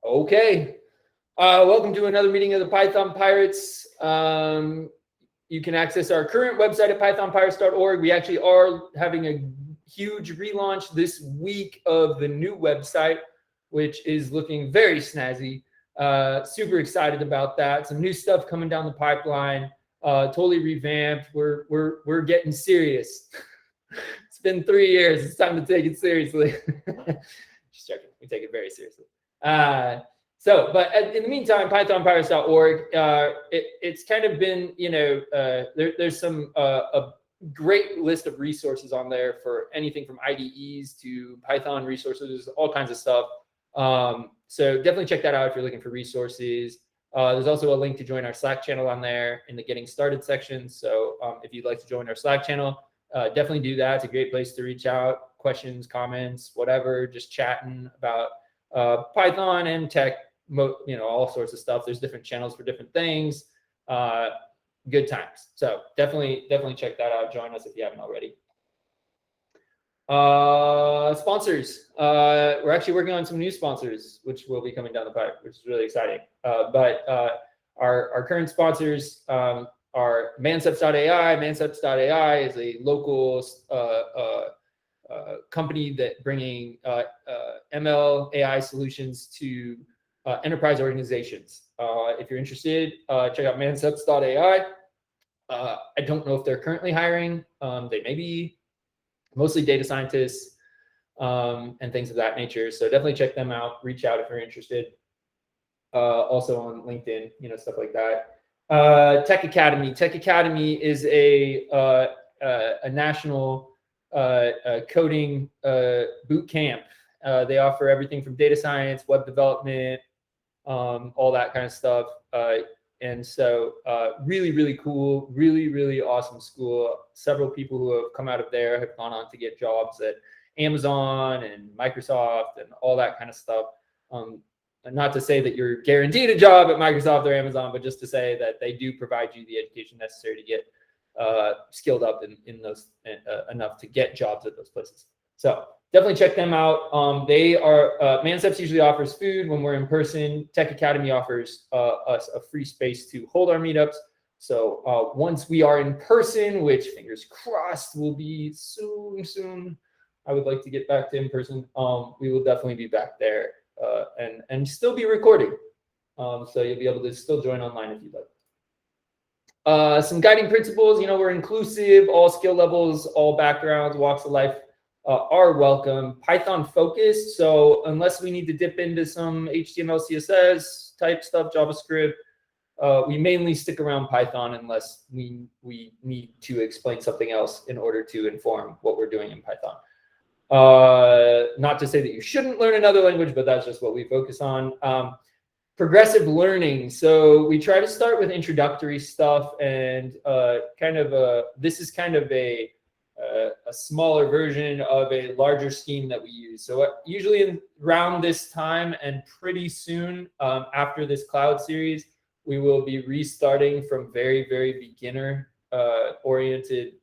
Okay. Welcome to another meeting of the Python Pirates. You can access our current website at pythonpirates.org. We actually are having a huge relaunch this week of the new website, which is looking very snazzy. Super excited about that. Some new stuff coming down the pipeline. Totally revamped. We're getting serious. It's been 3 years. It's time to take it seriously. Just joking. We take it very seriously. But in the meantime, pythonpirates.org, it's kind of been, there's some a great list of resources on there for anything from IDEs to Python resources, all kinds of stuff. So definitely check that out if you're looking for resources. There's also a link to join our Slack channel on there in the Getting Started section. So if you'd like to join our Slack channel, definitely do that. It's a great place to reach out, questions, comments, whatever, just chatting about Python and tech, all sorts of stuff. There's different channels for different things. Good times. So definitely check that out. Join us if you haven't already. Sponsors. We're actually working on some new sponsors, which will be coming down the pipe, which is really exciting. But our current sponsors are Manceps.ai. Manceps.ai is a local company that bringing ML AI solutions to enterprise organizations. If you're interested, check out Manceps.ai. I don't know if they're currently hiring. They may be, mostly data scientists and things of that nature. So definitely check them out. Reach out if you're interested. Also on LinkedIn, stuff like that. Tech Academy. Tech Academy is a national coding boot camp. They offer everything from data science, web development, all that kind of stuff. And so really, really cool, really, really awesome school. Several people who have come out of there have gone on to get jobs at Amazon and Microsoft and all that kind of stuff. And not to say that you're guaranteed a job at Microsoft or Amazon, but just to say that they do provide you the education necessary to get skilled up in those enough to get jobs at those places. So definitely check them out. They are Manceps usually offers food when we're in person. Tech Academy offers us a free space to hold our meetups. So once we are in person, which fingers crossed will be soon. I would like to get back to in person. We will definitely be back there and still be recording. So you'll be able to still join online if you'd like. Some guiding principles, we're inclusive, all skill levels, all backgrounds, walks of life are welcome. Python focused. So unless we need to dip into some HTML, CSS type stuff, JavaScript, we mainly stick around Python unless we need to explain something else in order to inform what we're doing in Python. Not to say that you shouldn't learn another language, but that's just what we focus on. Progressive learning. So we try to start with introductory stuff and this is kind of a smaller version of a larger scheme that we use. So usually around this time and pretty soon after this cloud series, we will be restarting from very, very beginner oriented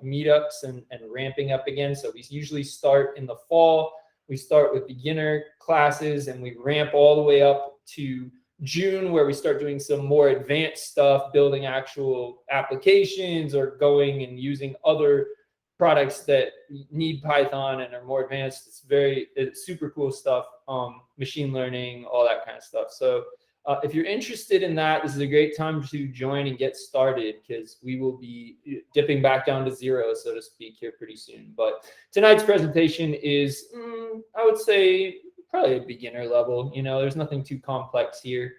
meetups and ramping up again. So we usually start in the fall. We start with beginner classes and we ramp all the way up to June, where we start doing some more advanced stuff, building actual applications or going and using other products that need Python and are more advanced. It's super cool stuff, machine learning, all that kind of stuff. So if you're interested in that, this is a great time to join and get started because we will be dipping back down to zero, so to speak, here pretty soon. But tonight's presentation is, I would say, probably a beginner level. There's nothing too complex here.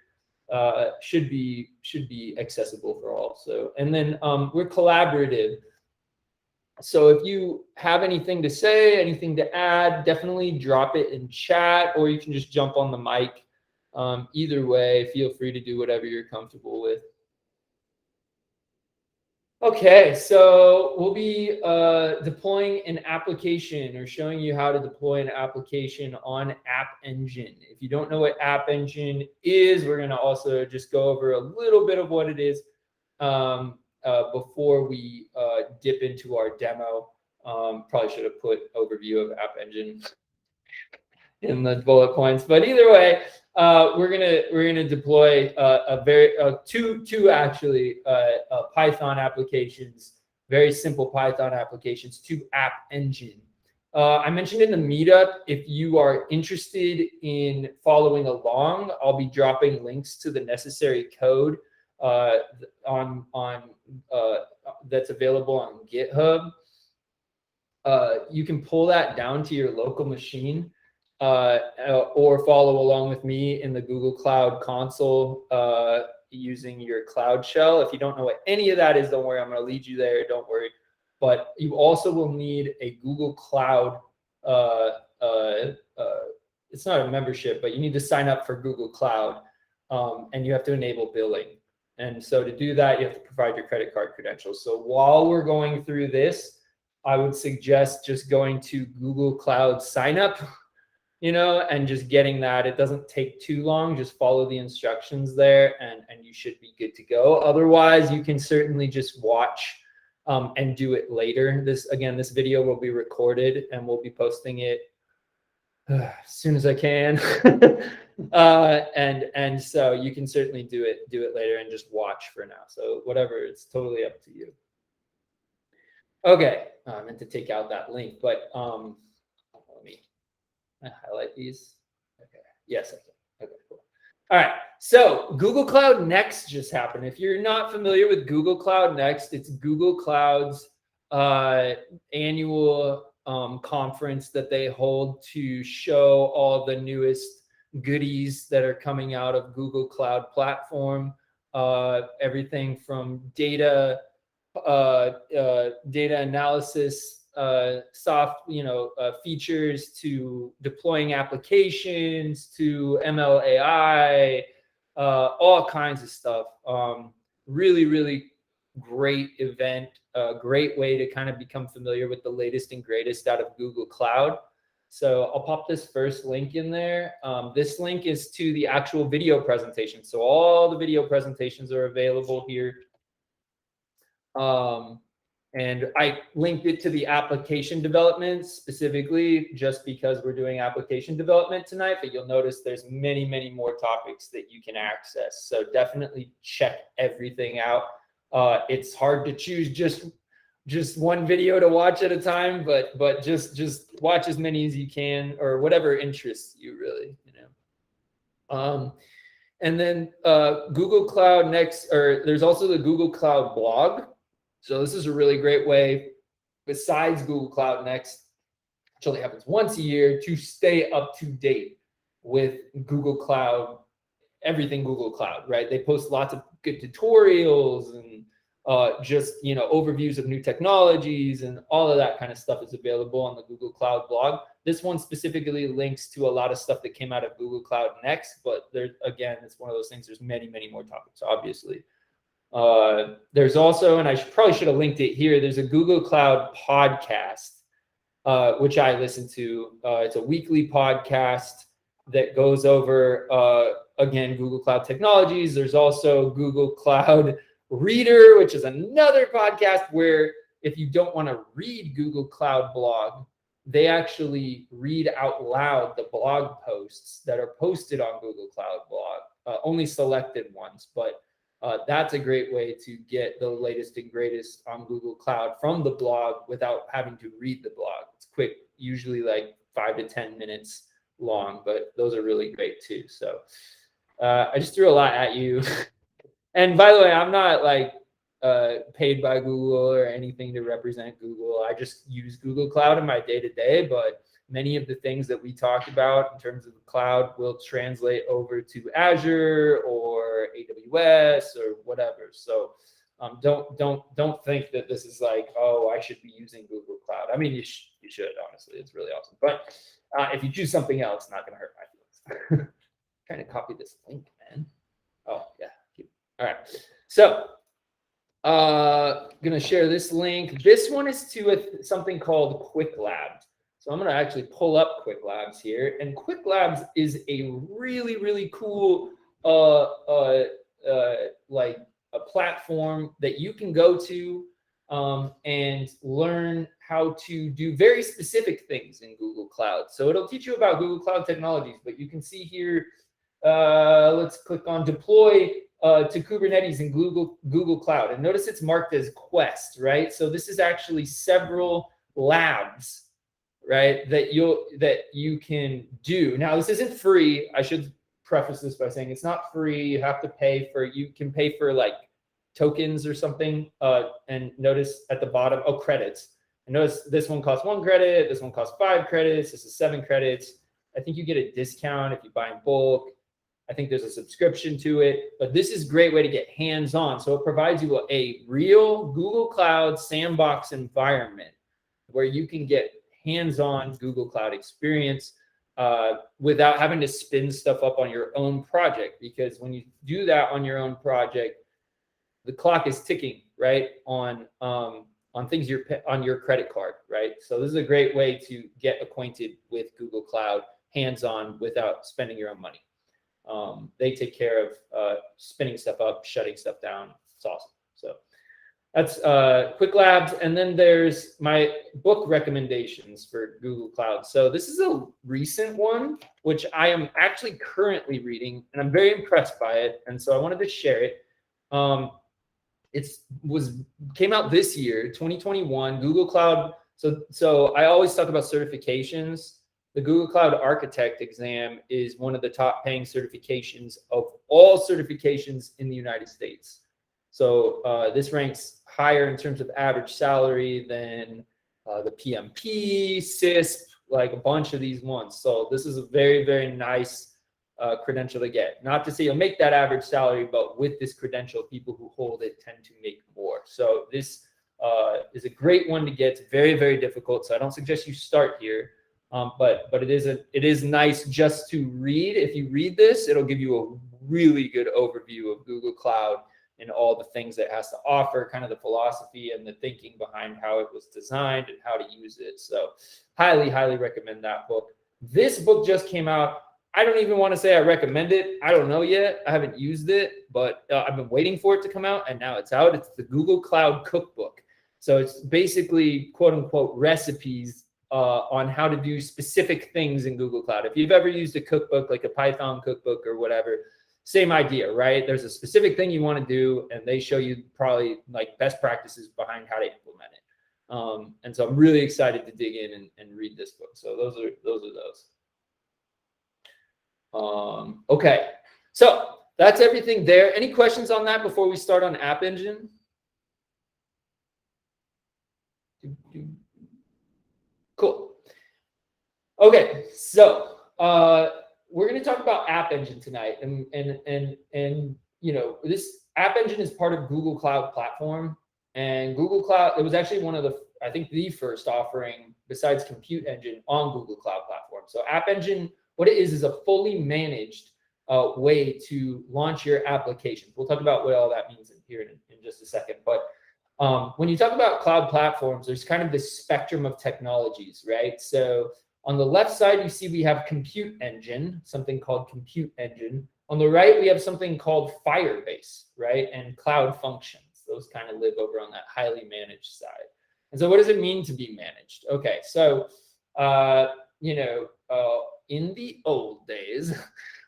Should be accessible for all. So, and then we're collaborative. So if you have anything to say, anything to add, definitely drop it in chat, or you can just jump on the mic. Either way, feel free to do whatever you're comfortable with. Okay, so we'll be deploying an application or showing you how to deploy an application on App Engine. If you don't know what App Engine is, we're going to also just go over a little bit of what it is before we dip into our demo. Probably should have put overview of App Engine in the bullet points, but either way, we're gonna deploy two actually Python applications, very simple Python applications to App Engine. I mentioned in the meetup, if you are interested in following along, I'll be dropping links to the necessary code on that's available on GitHub. You can pull that down to your local machine, or follow along with me in the Google Cloud Console using your Cloud Shell. If you don't know what any of that is, don't worry, I'm going to lead you there. Don't worry. But you also will need a Google Cloud. It's not a membership, but you need to sign up for Google Cloud, and you have to enable billing. And so to do that, you have to provide your credit card credentials. So while we're going through this, I would suggest just going to Google Cloud sign up, and just getting that. It doesn't take too long. Just follow the instructions there and you should be good to go. Otherwise, you can certainly just watch and do it later. This video will be recorded and we'll be posting it as soon as I can. And so you can certainly do it later and just watch for now. So whatever, it's totally up to you. Okay, I meant to take out that link, but let me highlight these. Okay, yes, I can. Okay, cool. All right, so Google Cloud Next just happened. If you're not familiar with Google Cloud Next, it's Google Cloud's annual conference that they hold to show all the newest goodies that are coming out of Google Cloud Platform. Everything from data analysis, features, to deploying applications, to ML AI, all kinds of stuff. Really, really great event. A great way to kind of become familiar with the latest and greatest out of Google Cloud. So I'll pop this first link in there. This link is to the actual video presentation. So all the video presentations are available here. And I linked it to the application development specifically just because we're doing application development tonight, but you'll notice there's many, many more topics that you can access. So definitely check everything out. It's hard to choose just one video to watch at a time, but just watch as many as you can, or whatever interests you really, And then Google Cloud Next, or there's also the Google Cloud blog. So this is a really great way, besides Google Cloud Next, which only happens once a year, to stay up to date with Google Cloud, everything Google Cloud, right? They post lots of good tutorials and overviews of new technologies, and all of that kind of stuff is available on the Google Cloud blog. This one specifically links to a lot of stuff that came out of Google Cloud Next, but it's one of those things, there's many, many more topics, obviously. There's also, and I probably should have linked it here, there's a Google Cloud podcast, which I listen to. It's a weekly podcast that goes over, Google Cloud technologies. There's also Google Cloud Reader, which is another podcast where if you don't want to read Google Cloud blog, they actually read out loud the blog posts that are posted on Google Cloud blog, only selected ones, but that's a great way to get the latest and greatest on Google Cloud from the blog without having to read the blog. It's quick, usually like 5 to 10 minutes long, but those are really great too. So I just threw a lot at you. And by the way, I'm not paid by Google or anything to represent Google. I just use Google Cloud in my day-to-day, but many of the things that we talked about in terms of the cloud will translate over to Azure or AWS or whatever. So don't think that this is like, oh, I should be using Google Cloud. I mean, you should, honestly. It's really awesome. But if you choose something else, it's not going to hurt my feelings. Trying to copy this link, man. Oh, yeah. All right. So going to share this link. This one is to something called QuickLabs. So I'm going to actually pull up QuickLabs here. And QuickLabs is a really, really cool a platform that you can go to and learn how to do very specific things in Google Cloud. So it'll teach you about Google Cloud technologies, but you can see here let's click on deploy to Kubernetes in Google Cloud. And notice it's marked as Quest, right? So this is actually several labs, right, that you can do. Now, this isn't free. I should preface this by saying it's not free. You have to pay for, you can pay for like tokens or something. And notice at the bottom, oh, credits. And notice this one costs 1 credit. This one costs 5 credits. This is 7 credits. I think you get a discount if you buy in bulk. I think there's a subscription to it, but this is a great way to get hands-on. So it provides you a real Google Cloud sandbox environment where you can get hands-on Google Cloud experience without having to spin stuff up on your own project. Because when you do that on your own project, the clock is ticking, right, on things on your credit card, right? So this is a great way to get acquainted with Google Cloud hands-on without spending your own money. They take care of spinning stuff up, shutting stuff down. It's awesome. So that's Quick Labs. And then there's my book recommendations for Google Cloud. So this is a recent one, which I am actually currently reading, and I'm very impressed by it. And so I wanted to share it. Came out this year, 2021, Google Cloud. So I always talk about certifications. The Google Cloud Architect exam is one of the top paying certifications of all certifications in the United States. So this ranks higher in terms of average salary than the PMP, CISP, like a bunch of these ones. So this is a very, very nice credential to get. Not to say you'll make that average salary, but with this credential, people who hold it tend to make more. So this is a great one to get. It's very, very difficult. So I don't suggest you start here. But it is nice just to read. If you read this, it'll give you a really good overview of Google Cloud and all the things it has to offer, kind of the philosophy and the thinking behind how it was designed and how to use it. So highly, highly recommend that book. This book just came out. I don't even want to say I recommend it. I don't know yet. I haven't used it, but I've been waiting for it to come out, and now it's out. It's the Google Cloud Cookbook. So it's basically, quote unquote, recipes on how to do specific things in Google Cloud. If you've ever used a cookbook, like a Python cookbook or whatever, same idea, right? There's a specific thing you want to do, and they show you probably like best practices behind how to implement it. And so I'm really excited to dig in and read this book. So those are those. Okay, so that's everything there. Any questions on that before we start on App Engine? Cool. Okay, so we're going to talk about App Engine tonight, and you know, this App Engine is part of Google Cloud Platform, and Google Cloud, it was actually one of the, I think, the first offering besides Compute Engine on Google Cloud Platform. So App Engine, what it is a fully managed way to launch your applications. We'll talk about what all that means here in just a second, but when you talk about cloud platforms, there's kind of this spectrum of technologies, right? So on the left side, you see we have Compute Engine, something called Compute Engine. On the right, we have something called Firebase, right? And Cloud Functions. Those kind of live over on that highly managed side. And so what does it mean to be managed? Okay, so, you know, in the old days,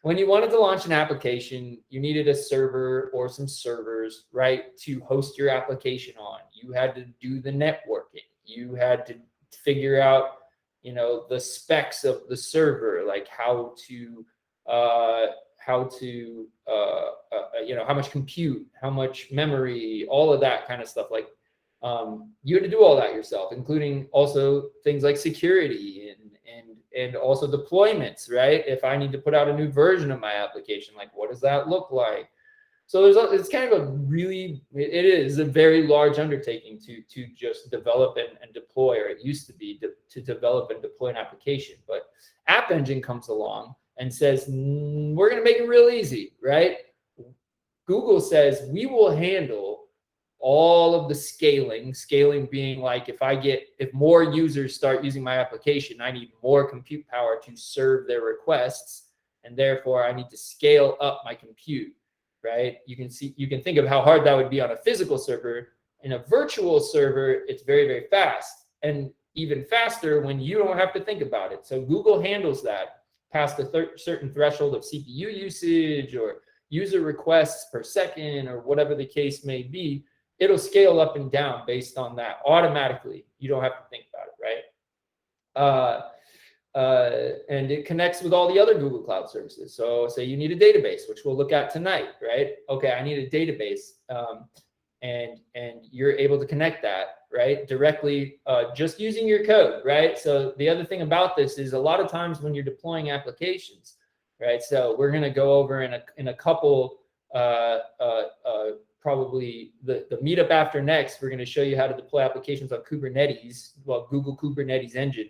when you wanted to launch an application, you needed a server or some servers, right, to host your application on. You had to do the networking. You had to figure out, you know, the specs of the server, like how to, you know, how much compute, how much memory, all of that kind of stuff. Like, you had to do all that yourself, including also things like security and also deployments, right? If I need to put out a new version of my application, like what does that look like? So it's kind of a really, it is a very large undertaking to just develop and deploy, or it used to be to develop and deploy an application. But App Engine comes along and says, we're going to make it real easy, right? Google says we will handle all of the scaling being like, if more users start using my application, I need more compute power to serve their requests, and therefore I need to scale up my compute, right? You can think of how hard that would be on a physical server. In a virtual server, it's very, very fast, and even faster when you don't have to think about it. So Google handles that. past a certain threshold of CPU usage or user requests per second or whatever the case may be, it'll scale up and down based on that automatically. You don't have to think about it, right? And it connects with all the other Google Cloud services. So say you need a database, which we'll look at tonight, right? Okay, I need a database, and you're able to connect that, right, directly, just using your code, right? So the other thing about this is a lot of times when you're deploying applications, right? So we're going to go over in a couple, probably the meetup after next, we're going to show you how to deploy applications on Kubernetes, well, Google Kubernetes engine.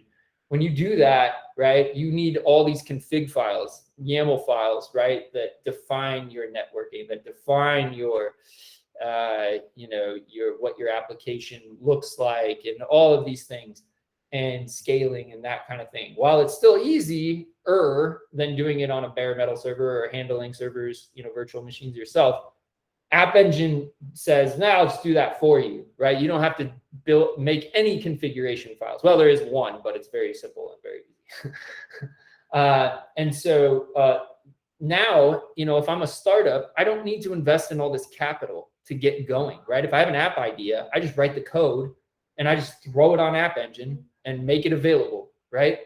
When you do that, right, you need all these config files, YAML files, right, that define your networking, that define your, what your application looks like and all of these things and scaling and that kind of thing. While it's still easier than doing it on a bare metal server or handling servers, virtual machines yourself, App Engine says, now let's do that for you, right? You don't have to make any configuration files. Well, there is one, but it's very simple and very easy. And so now, if I'm a startup, I don't need to invest in all this capital to get going, right? If I have an app idea, I just write the code and I just throw it on App Engine and make it available, right?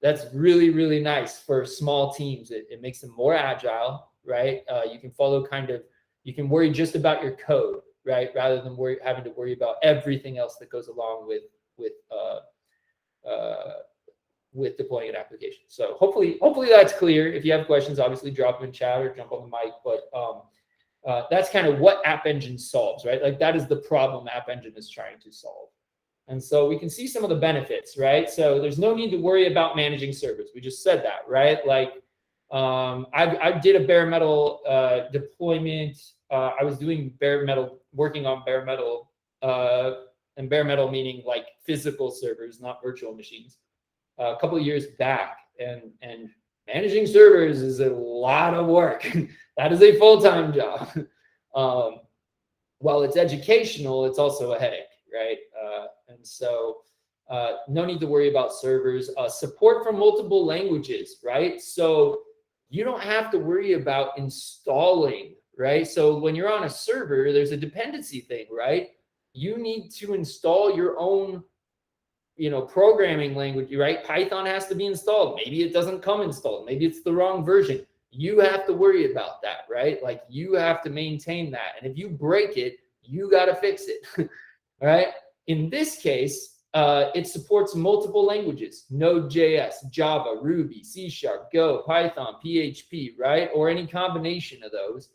That's really, really nice for small teams. It makes them more agile, right? You can you can worry just about your code, right? Rather than having to worry about everything else that goes along with deploying an application. So hopefully that's clear. If you have questions, obviously drop them in chat or jump on the mic. But that's kind of what App Engine solves, right? Like that is the problem App Engine is trying to solve. And so we can see some of the benefits, right? So there's no need to worry about managing servers. We just said that, right? Like I did a bare metal deployment. I was doing bare metal, working on bare metal, and bare metal meaning like physical servers, not virtual machines, a couple of years back. And managing servers is a lot of work. That is a full-time job. While it's educational, it's also a headache, right? And so no need to worry about servers. Support for multiple languages, right? So you don't have to worry about installing, right? So when you're on a server, there's a dependency thing, right? You need to install your own, programming language, right? Python has to be installed. Maybe it doesn't come installed. Maybe it's the wrong version. You have to worry about that, right? Like you have to maintain that. And if you break it, you got to fix it, right? In this case, it supports multiple languages: Node.js, Java, Ruby, C#, Go, Python, PHP, right? Or any combination of those.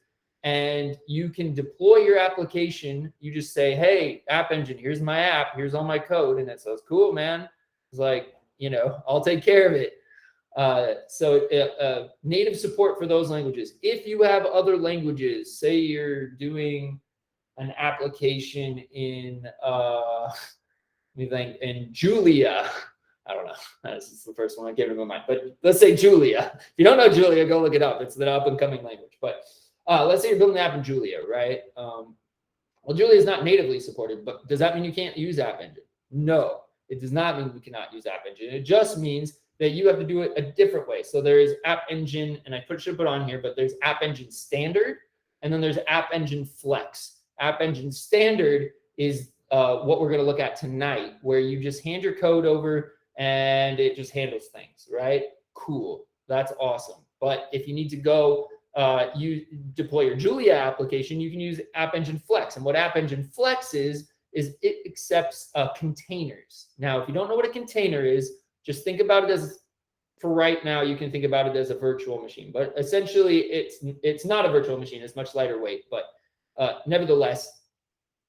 And you can deploy your application. You just say, hey, App Engine, here's my app. Here's all my code. And it says, cool, man. It's like, I'll take care of it. So native support for those languages. If you have other languages, say you're doing an application in in Julia. I don't know. This is the first one I came to my mind. But let's say Julia. If you don't know Julia, go look it up. It's the up-and-coming language. But let's say you're building an app in Julia, right? Well, Julia is not natively supported, but does that mean you can't use App Engine? No, it does not mean we cannot use App Engine. It just means that you have to do it a different way. So there is App Engine, and I should put on here, but there's App Engine Standard, and then there's App Engine Flex. App Engine Standard is what we're going to look at tonight, where you just hand your code over and it just handles things, right? Cool. That's awesome. But if you need to go you deploy your Julia application, you can use App Engine Flex. And what App Engine Flex is it accepts containers. Now, if you don't know what a container is, just think about it as, for right now, you can think about it as a virtual machine. But essentially, it's not a virtual machine. It's much lighter weight. But nevertheless,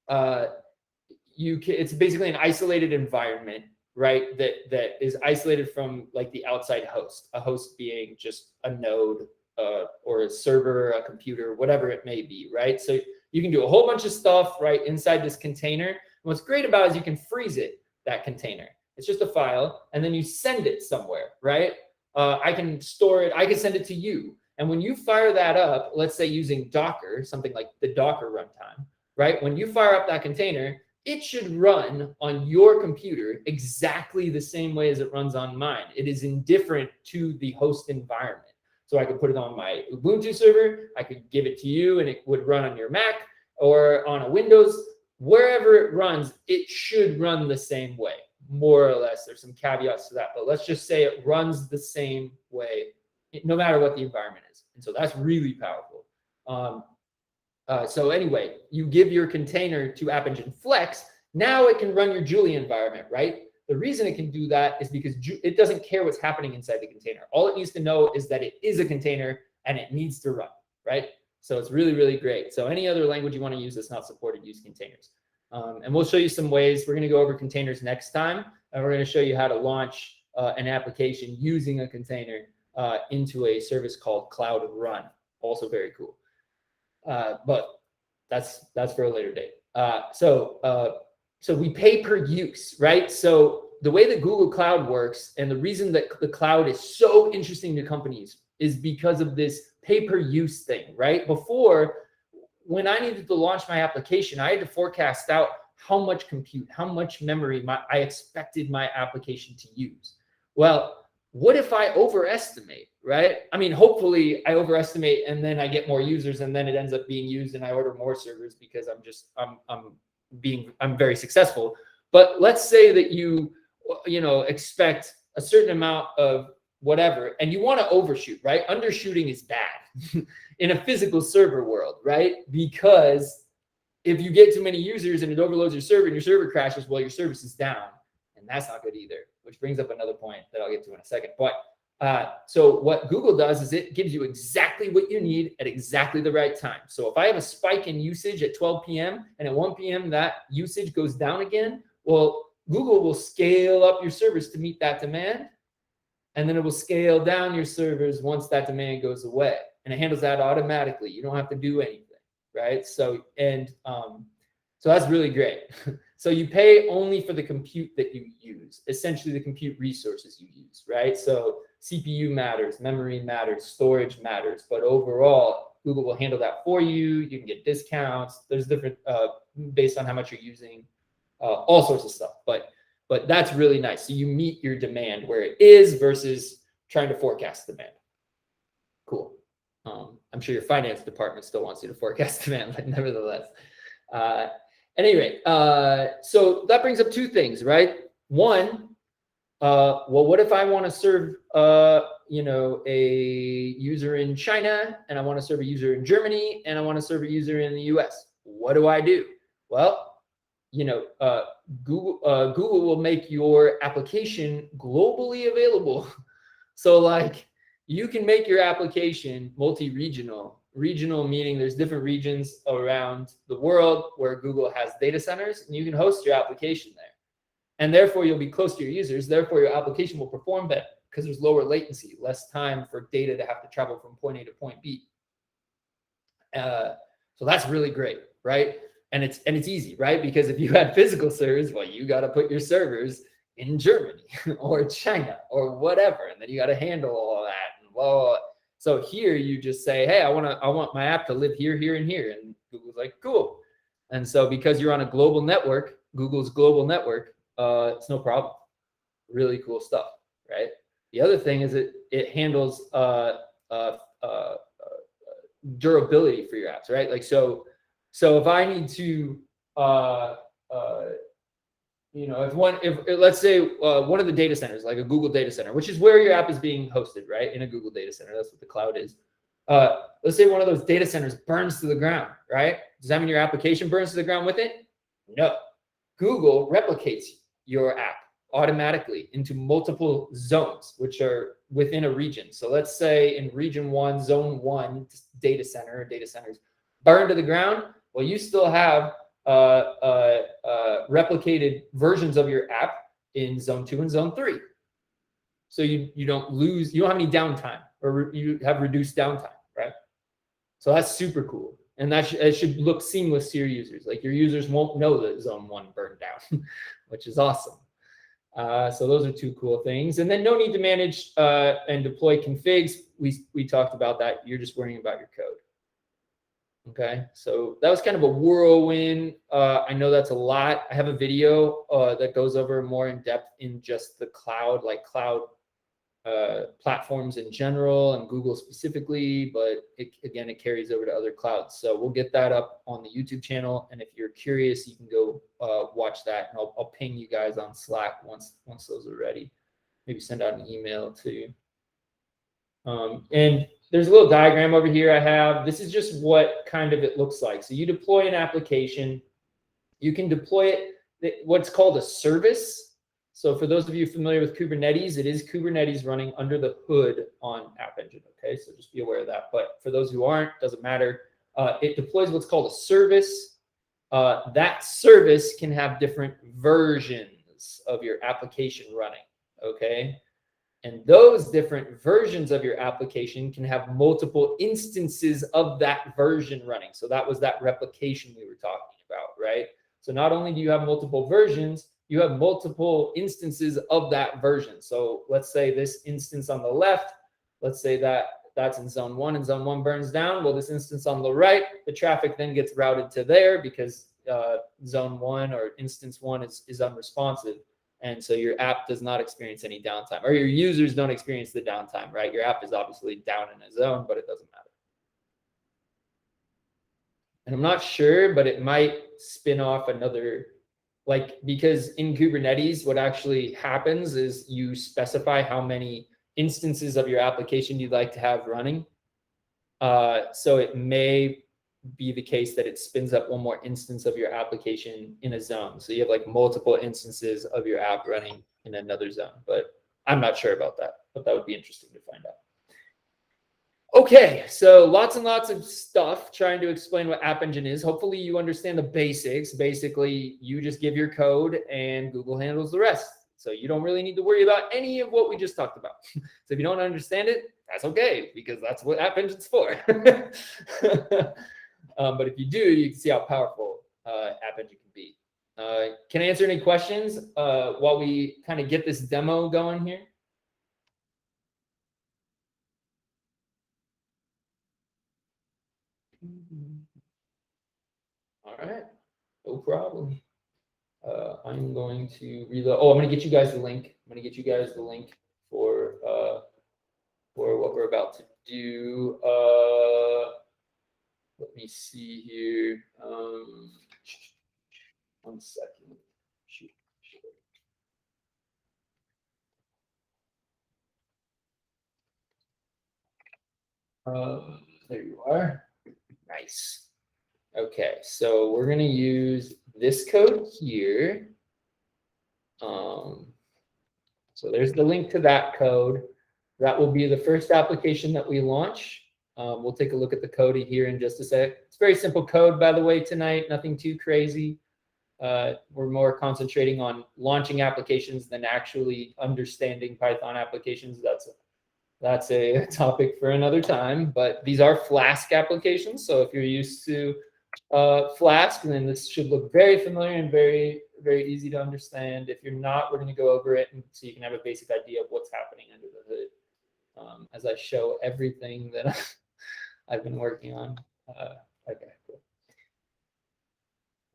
it's basically an isolated environment, right? That is isolated from like the outside host. A host being just a node or a server, a computer, whatever it may be, right? So you can do a whole bunch of stuff right inside this container. And what's great about it is you can freeze that container. It's just a file, and then you send it somewhere, right? I can store it. I can send it to you. And when you fire that up, let's say using Docker, something like the Docker runtime, right? When you fire up that container, it should run on your computer exactly the same way as it runs on mine. It is indifferent to the host environment. So I could put it on my Ubuntu server, I could give it to you and it would run on your Mac or on a Windows. Wherever it runs, it should run the same way, more or less. There's some caveats to that, but let's just say it runs the same way, no matter what the environment is. And so that's really powerful. So anyway, you give your container to App Engine Flex. Now it can run your Julia environment, right? The reason it can do that is because it doesn't care what's happening inside the container. All it needs to know is that it is a container and it needs to run, right? So it's really, really great. So any other language you want to use that's not supported, use containers. And we'll show you some ways. We're going to go over containers next time, and we're going to show you how to launch an application using a container into a service called Cloud Run. Also very cool. But that's for a later date. So we pay per use, right? So the way that Google Cloud works, and the reason that the cloud is so interesting to companies is because of this pay per use thing, right? Before, when I needed to launch my application, I had to forecast out how much compute, how much memory I expected my application to use. Well, what if I overestimate, right? I mean, hopefully I overestimate and then I get more users and then it ends up being used and I order more servers because I'm very successful. But let's say that you expect a certain amount of whatever and you want to overshoot, right? Undershooting is bad in a physical server world, right? Because if you get too many users and it overloads your server and your server crashes, well, your service is down, and that's not good either, which brings up another point that I'll get to in a second. But so what Google does is it gives you exactly what you need at exactly the right time. So if I have a spike in usage at 12 p.m. and at 1 p.m. that usage goes down again, well, Google will scale up your servers to meet that demand, and then it will scale down your servers once that demand goes away. And it handles that automatically. You don't have to do anything, right? So that's really great. So you pay only for the compute that you use, essentially the compute resources you use, right? So CPU matters, memory matters, storage matters, but overall, Google will handle that for you. You can get discounts. There's different, based on how much you're using, all sorts of stuff. But that's really nice. So you meet your demand where it is versus trying to forecast demand. Cool. I'm sure your finance department still wants you to forecast demand, but nevertheless. At any rate, so that brings up two things, right? One, well, what if I want to serve, a user in China, and I want to serve a user in Germany, and I want to serve a user in the US? What do I do? Well, Google will make your application globally available. So like you can make your application multi-regional. Regional meaning there's different regions around the world where Google has data centers, and you can host your application there. And therefore you'll be close to your users. Therefore your application will perform better because there's lower latency, less time for data to have to travel from point A to point B. So that's really great, right? And it's easy, right? Because if you had physical servers, well, you got to put your servers in Germany or China or whatever, and then you got to handle all that and blah, blah, blah. So here you just say, hey, I want my app to live here, here, and here, and Google's like, cool. And so because you're on a global network, Google's global network, it's no problem. Really cool stuff, right? The other thing is it handles durability for your apps, right? Like so if I need to, if let's say one of the data centers, like a Google data center, which is where your app is being hosted, right? In a Google data center, that's what the cloud is. Let's say one of those data centers burns to the ground, right? Does that mean your application burns to the ground with it? No. Google replicates your app automatically into multiple zones, which are within a region. So let's say in region 1, zone 1, data center or data centers burn to the ground. Well, you still have replicated versions of your app in zone 2 and zone 3. So you don't have any downtime, or you have reduced downtime, right? So that's super cool. And it should look seamless to your users. Like your users won't know that zone 1 burned down, which is awesome. So those are two cool things. And then no need to manage and deploy configs. We talked about that. You're just worrying about your code. Okay, so that was kind of a whirlwind. I know that's a lot. I have a video that goes over more in depth in just the cloud, like cloud platforms in general and Google specifically, but again, it carries over to other clouds. So we'll get that up on the YouTube channel. And if you're curious, you can go watch that, and I'll ping you guys on Slack once those are ready. Maybe send out an email to you. And there's a little diagram over here I have. This is just what kind of it looks like. So you deploy an application. You can deploy it, what's called a service. So for those of you familiar with Kubernetes, it is Kubernetes running under the hood on App Engine, okay? So just be aware of that. But for those who aren't, doesn't matter. It deploys what's called a service. That service can have different versions of your application running, okay? And those different versions of your application can have multiple instances of that version running. So that was that replication we were talking about, right? So not only do you have multiple versions, you have multiple instances of that version. So let's say this instance on the left, let's say that's in zone 1 and zone 1 burns down. Well, this instance on the right, the traffic then gets routed to there because zone 1 or instance 1 is unresponsive. And so your app does not experience any downtime, or your users don't experience the downtime, right? Your app is obviously down in a zone, but it doesn't matter. And I'm not sure, but it might spin off another, like, because in Kubernetes, what actually happens is you specify how many instances of your application you'd like to have running. So it may be the case that it spins up one more instance of your application in a zone. So you have like multiple instances of your app running in another zone, but I'm not sure about that, but that would be interesting to find out. Okay, so lots and lots of stuff trying to explain what App Engine is. Hopefully you understand the basics. Basically, you just give your code and Google handles the rest. So you don't really need to worry about any of what we just talked about. So if you don't understand it, that's okay, because that's what App Engine's for. But if you do, you can see how powerful App Engine can be. Can I answer any questions while we kind of get this demo going here? All right, no problem. I'm going to reload. Oh, I'm going to get you guys the link. I'm going to get you guys the link for what we're about to do. Let me see here. 1 second. Shoot. There you are. Nice. Okay, so we're going to use this code here. So there's the link to that code. That will be the first application that we launch. We'll take a look at the code here in just a sec. It's very simple code, by the way, tonight. Nothing too crazy. We're more concentrating on launching applications than actually understanding Python applications. That's a topic for another time. But these are Flask applications. So if you're used to Flask, then this should look very familiar and very, very easy to understand. If you're not, we're going to go over it so you can have a basic idea of what's happening under the hood as I show everything that I've been working on. Okay, cool.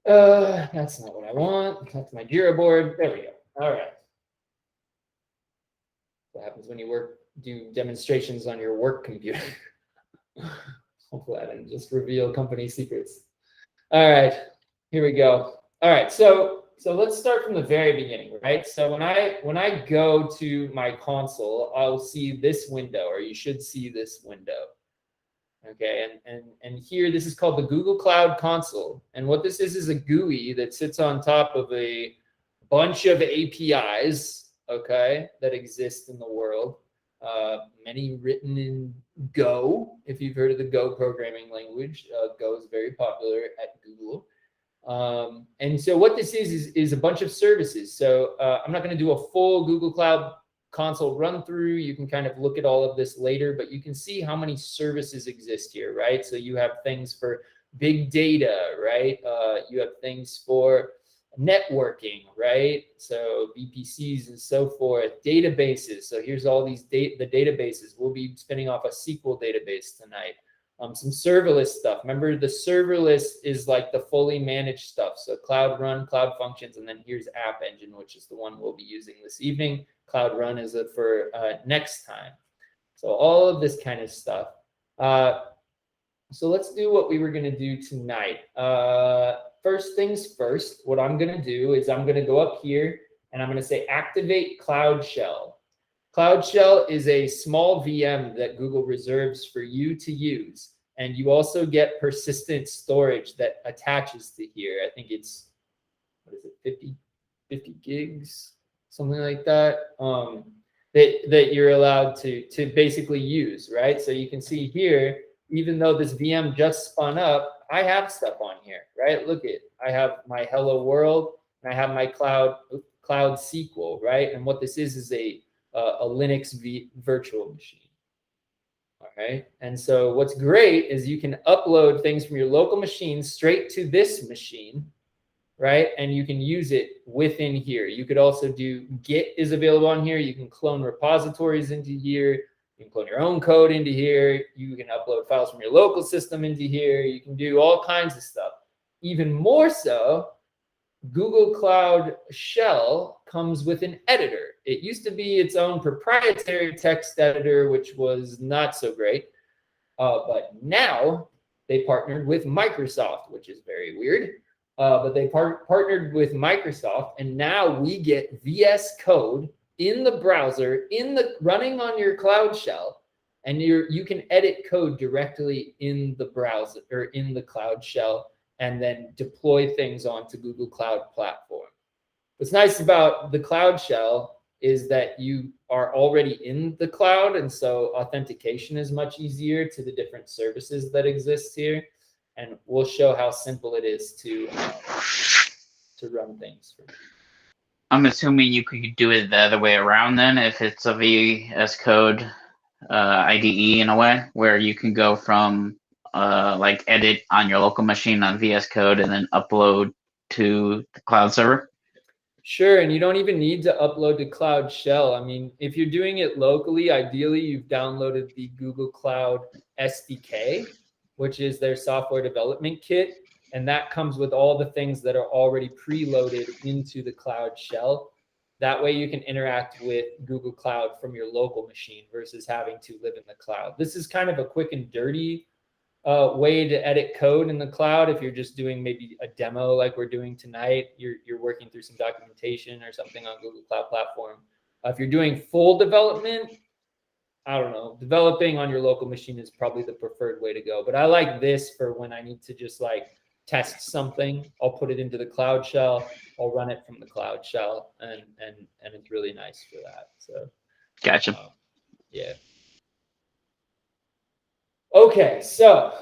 That's not what I want. That's my Jira board. There we go. All right. What happens when you do demonstrations on your work computer? Hopefully I didn't just reveal company secrets. All right, here we go. All right, so let's start from the very beginning, right? So when I go to my console, I'll see this window, or you should see this window. Okay, and here this is called the Google Cloud Console. And what this is a GUI that sits on top of a bunch of APIs, okay, that exist in the world. Many written in Go. If you've heard of the Go programming language, Go is very popular at Google. And so what this is a bunch of services. So I'm not going to do a full Google Cloud Console run through. You can kind of look at all of this later, but you can see how many services exist here, right? So you have things for big data, right? You have things for networking, right? So VPCs and so forth, databases. So here's all these the databases. We'll be spinning off a SQL database tonight. Some serverless stuff. Remember, the serverless is like the fully managed stuff. So Cloud Run, Cloud Functions, and then here's App Engine, which is the one we'll be using this evening. Cloud Run is for next time. So all of this kind of stuff. So let's do what we were going to do tonight. First things first, what I'm going to do is I'm going to go up here and I'm going to say activate Cloud Shell. Cloud Shell is a small VM that Google reserves for you to use. And you also get persistent storage that attaches to here. I think it's, what is it, 50 gigs, something like that, that you're allowed to basically use, right? So you can see here, even though this VM just spun up, I have stuff on here, right? Look at, I have my Hello World, and I have my Cloud SQL, right? And what this is a Linux virtual machine. All right. And so what's great is you can upload things from your local machine straight to this machine, right? And you can use it within here. You could also do Git is available on here. You can clone repositories into here. You can clone your own code into here. You can upload files from your local system into here. You can do all kinds of stuff. Even more so, Google Cloud Shell comes with an editor. It used to be its own proprietary text editor, which was not so great. But now they partnered with Microsoft, which is very weird. But they partnered with Microsoft, and now we get VS Code in the browser, running on your Cloud Shell, and you can edit code directly in the browser or in the Cloud Shell, and then deploy things onto Google Cloud Platform. What's nice about the Cloud Shell is that you are already in the cloud, and so authentication is much easier to the different services that exist here. And we'll show how simple it is to run things. I'm assuming you could do it the other way around then, if it's a VS Code IDE in a way, where you can go from like edit on your local machine on VS Code and then upload to the cloud server? Sure, and you don't even need to upload to Cloud Shell. I mean, if you're doing it locally, ideally you've downloaded the Google Cloud SDK, which is their software development kit, and that comes with all the things that are already preloaded into the Cloud Shell. That way you can interact with Google Cloud from your local machine versus having to live in the cloud. This is kind of a quick and dirty way to edit code in the cloud. If you're just doing maybe a demo like we're doing tonight, you're working through some documentation or something on Google Cloud Platform. If you're doing full development, I don't know, developing on your local machine is probably the preferred way to go. But I like this for when I need to just like test something. I'll put it into the Cloud Shell. I'll run it from the Cloud Shell, and it's really nice for that. So, gotcha. Yeah. Okay, so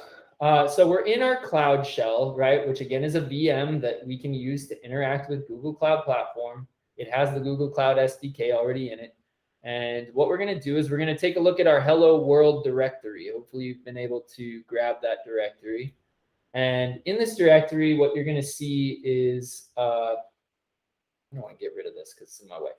we're in our Cloud Shell, right? Which again is a VM that we can use to interact with Google Cloud Platform. It has the Google Cloud SDK already in it. And what we're going to do is we're going to take a look at our Hello World directory. Hopefully you've been able to grab that directory. And in this directory, what you're going to see is, I don't want to get rid of this because it's in my way.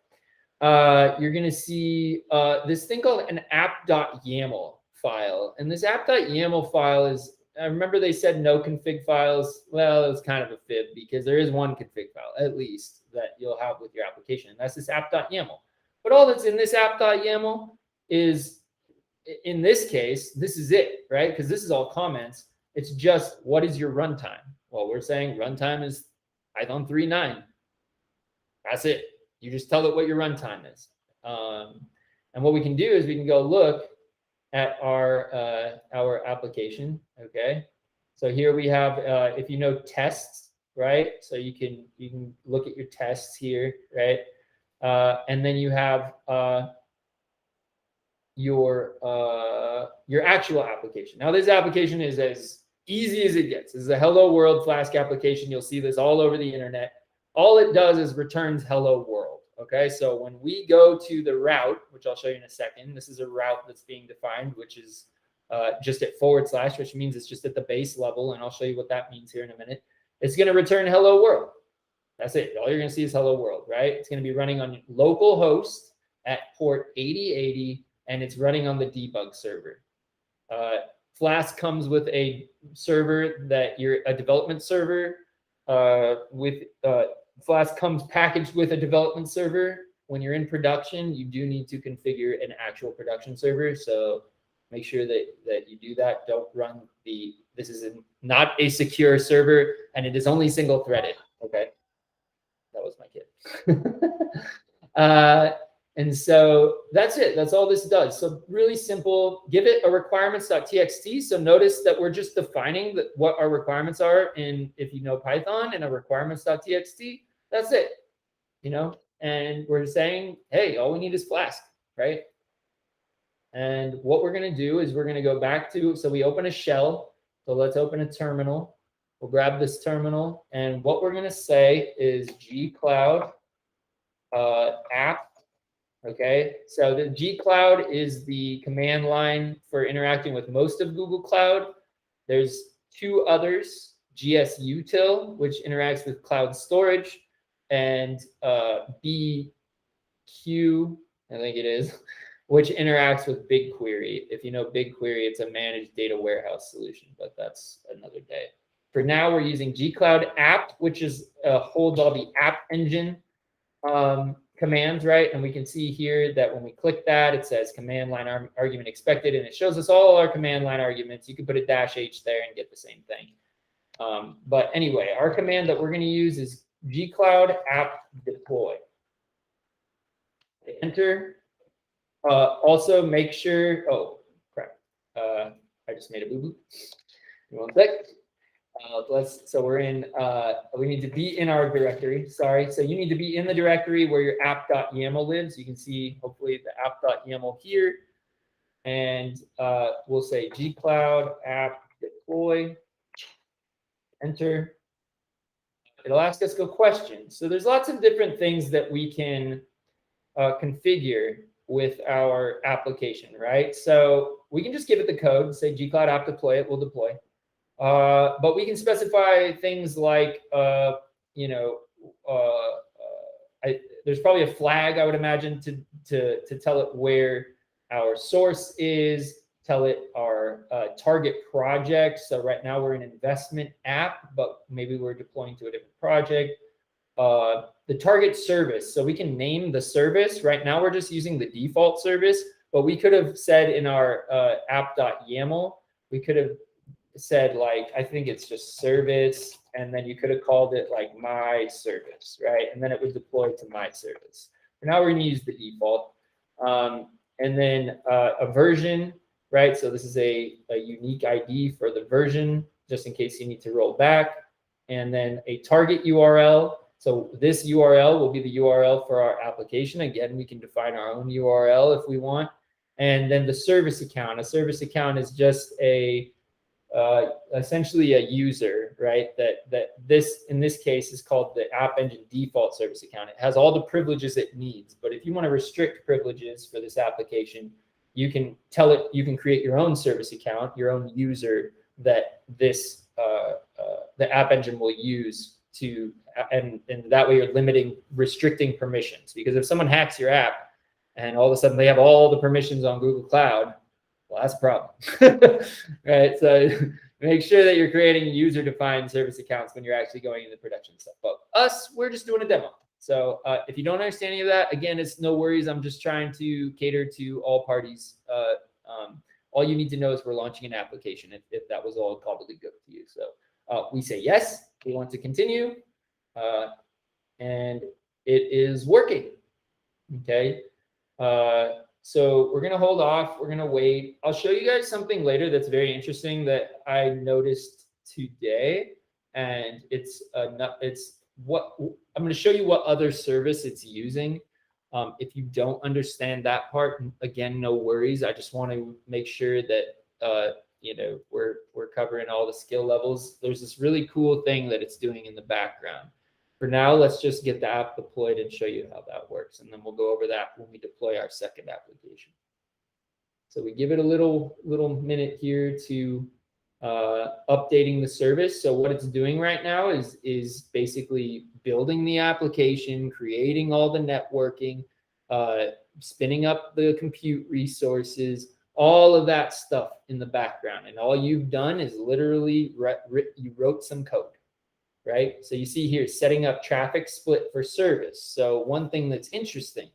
You're going to see this thing called an app.yaml file. And this app.yaml file is, I remember they said no config files. Well, it was kind of a fib because there is one config file, at least, that you'll have with your application. And that's this app.yaml. But all that's in this app.yaml is, in this case, this is it, right? Because this is all comments. It's just, what is your runtime? Well, we're saying runtime is Python 3.9. That's it. You just tell it what your runtime is. And what we can do is we can go look at our application. Okay, so here we have, if you know tests, right? So you can look at your tests here, right? And then you have your actual application. Now this application is as easy as it gets. This is a Hello World Flask application. You'll see this all over the internet. All it does is returns Hello World. Okay, so when we go to the route, which I'll show you in a second, this is a route that's being defined, which is just at /, which means it's just at the base level, and I'll show you what that means here in a minute. It's going to return Hello World. That's it. All you're going to see is Hello World, right? It's going to be running on localhost at port 8080, and it's running on the debug server. Flask comes with a server that you're a development server. Flask comes packaged with a development server. When you're in production, you do need to configure an actual production server. So make sure that you do that. Don't run this is not a secure server, and it is only single threaded. Okay. That was my kid. And so that's it. That's all this does. So really simple. Give it a requirements.txt. So notice that we're just defining what our requirements are in, if you know Python, in a requirements.txt. That's it. And we're saying, hey, all we need is Flask, right? And what we're going to do is we're going to go back to, so we open a shell. So let's open a terminal. We'll grab this terminal. And what we're going to say is gcloud app. Okay, so the gcloud is the command line for interacting with most of Google Cloud. There's two others, gsutil, which interacts with cloud storage, and BQ, I think it is, which interacts with BigQuery. If you know BigQuery, it's a managed data warehouse solution, but that's another day. For now, we're using gcloud app, which holds all the App Engine commands, right? And we can see here that when we click that, it says command line argument expected, and it shows us all our command line arguments. You can put a -h there and get the same thing. But anyway, our command that we're going to use is gcloud app deploy. Enter. Also make sure, oh crap, I just made a boo-boo. One sec. So we're in, we need to be in our directory, sorry. So you need to be in the directory where your app.yaml lives. You can see hopefully the app.yaml here. And we'll say gcloud app deploy, enter. It'll ask us a question. So there's lots of different things that we can configure with our application, right? So we can just give it the code, say gcloud app deploy, it will deploy. But we can specify things like, there's probably a flag, I would imagine, to tell it where our source is, tell it our target project. So right now we're an investment app, but maybe we're deploying to a different project. The target service, so we can name the service. Right now we're just using the default service, but we could have said in our app.yaml, we could have said, like, I think it's just service, and then you could have called it like my service, right? And then it would deploy to my service. For now, we're going to use the default. And then a version, right? So this is a unique ID for the version, just in case you need to roll back. And then a target URL. So this URL will be the URL for our application. Again, we can define our own URL if we want. And then the service account. A service account is just essentially a user, right? That this, in this case, is called the App Engine default service account. It has all the privileges it needs. But if you want to restrict privileges for this application, you can tell it, you can create your own service account, your own user that this the App Engine will use to, and that way you're restricting permissions. Because if someone hacks your app and all of a sudden they have all the permissions on Google Cloud, well, that's a problem, right? So make sure that you're creating user-defined service accounts when you're actually going into production stuff. But us, we're just doing a demo. So if you don't understand any of that, again, it's no worries. I'm just trying to cater to all parties. All you need to know is we're launching an application, if that was all gobbledygook to you. So we say yes, we want to continue, and it is working, okay? So we're going to hold off. We're going to wait. I'll show you guys something later that's very interesting that I noticed today. And it's what I'm going to show you what other service it's using. If you don't understand that part, again, no worries. I just want to make sure that, we're covering all the skill levels. There's this really cool thing that it's doing in the background. For now, let's just get the app deployed and show you how that works. And then we'll go over that when we deploy our second application. So we give it a little minute here to updating the service. So what it's doing right now is basically building the application, creating all the networking, spinning up the compute resources, all of that stuff in the background. And all you've done is literally you wrote some code, right? So you see here, setting up traffic split for service. So one thing that's interesting,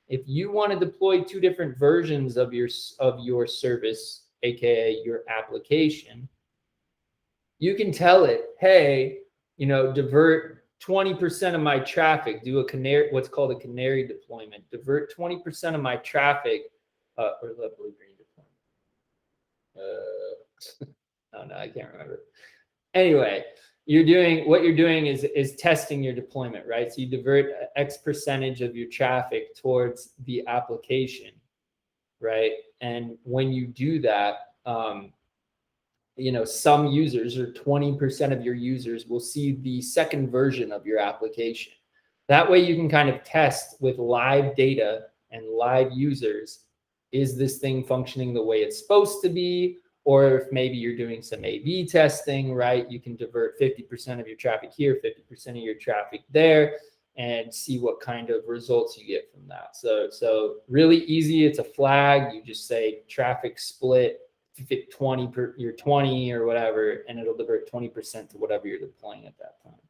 if you want to deploy two different versions of your service, aka your application, you can tell it, hey, divert 20% of my traffic, do a canary, what's called a canary deployment, divert 20% of my traffic, or the blue-green deployment. Oh no, I can't remember. Anyway, what you're doing is testing your deployment, right? So you divert X percentage of your traffic towards the application, right? And when you do that, some users, or 20% of your users, will see the second version of your application. That way you can kind of test with live data and live users, is this thing functioning the way it's supposed to be? Or if maybe you're doing some A/B testing, right? You can divert 50% of your traffic here, 50% of your traffic there, and see what kind of results you get from that. So really easy. It's a flag. You just say traffic split, fit 20 per your 20 or whatever, and it'll divert 20% to whatever you're deploying at that time.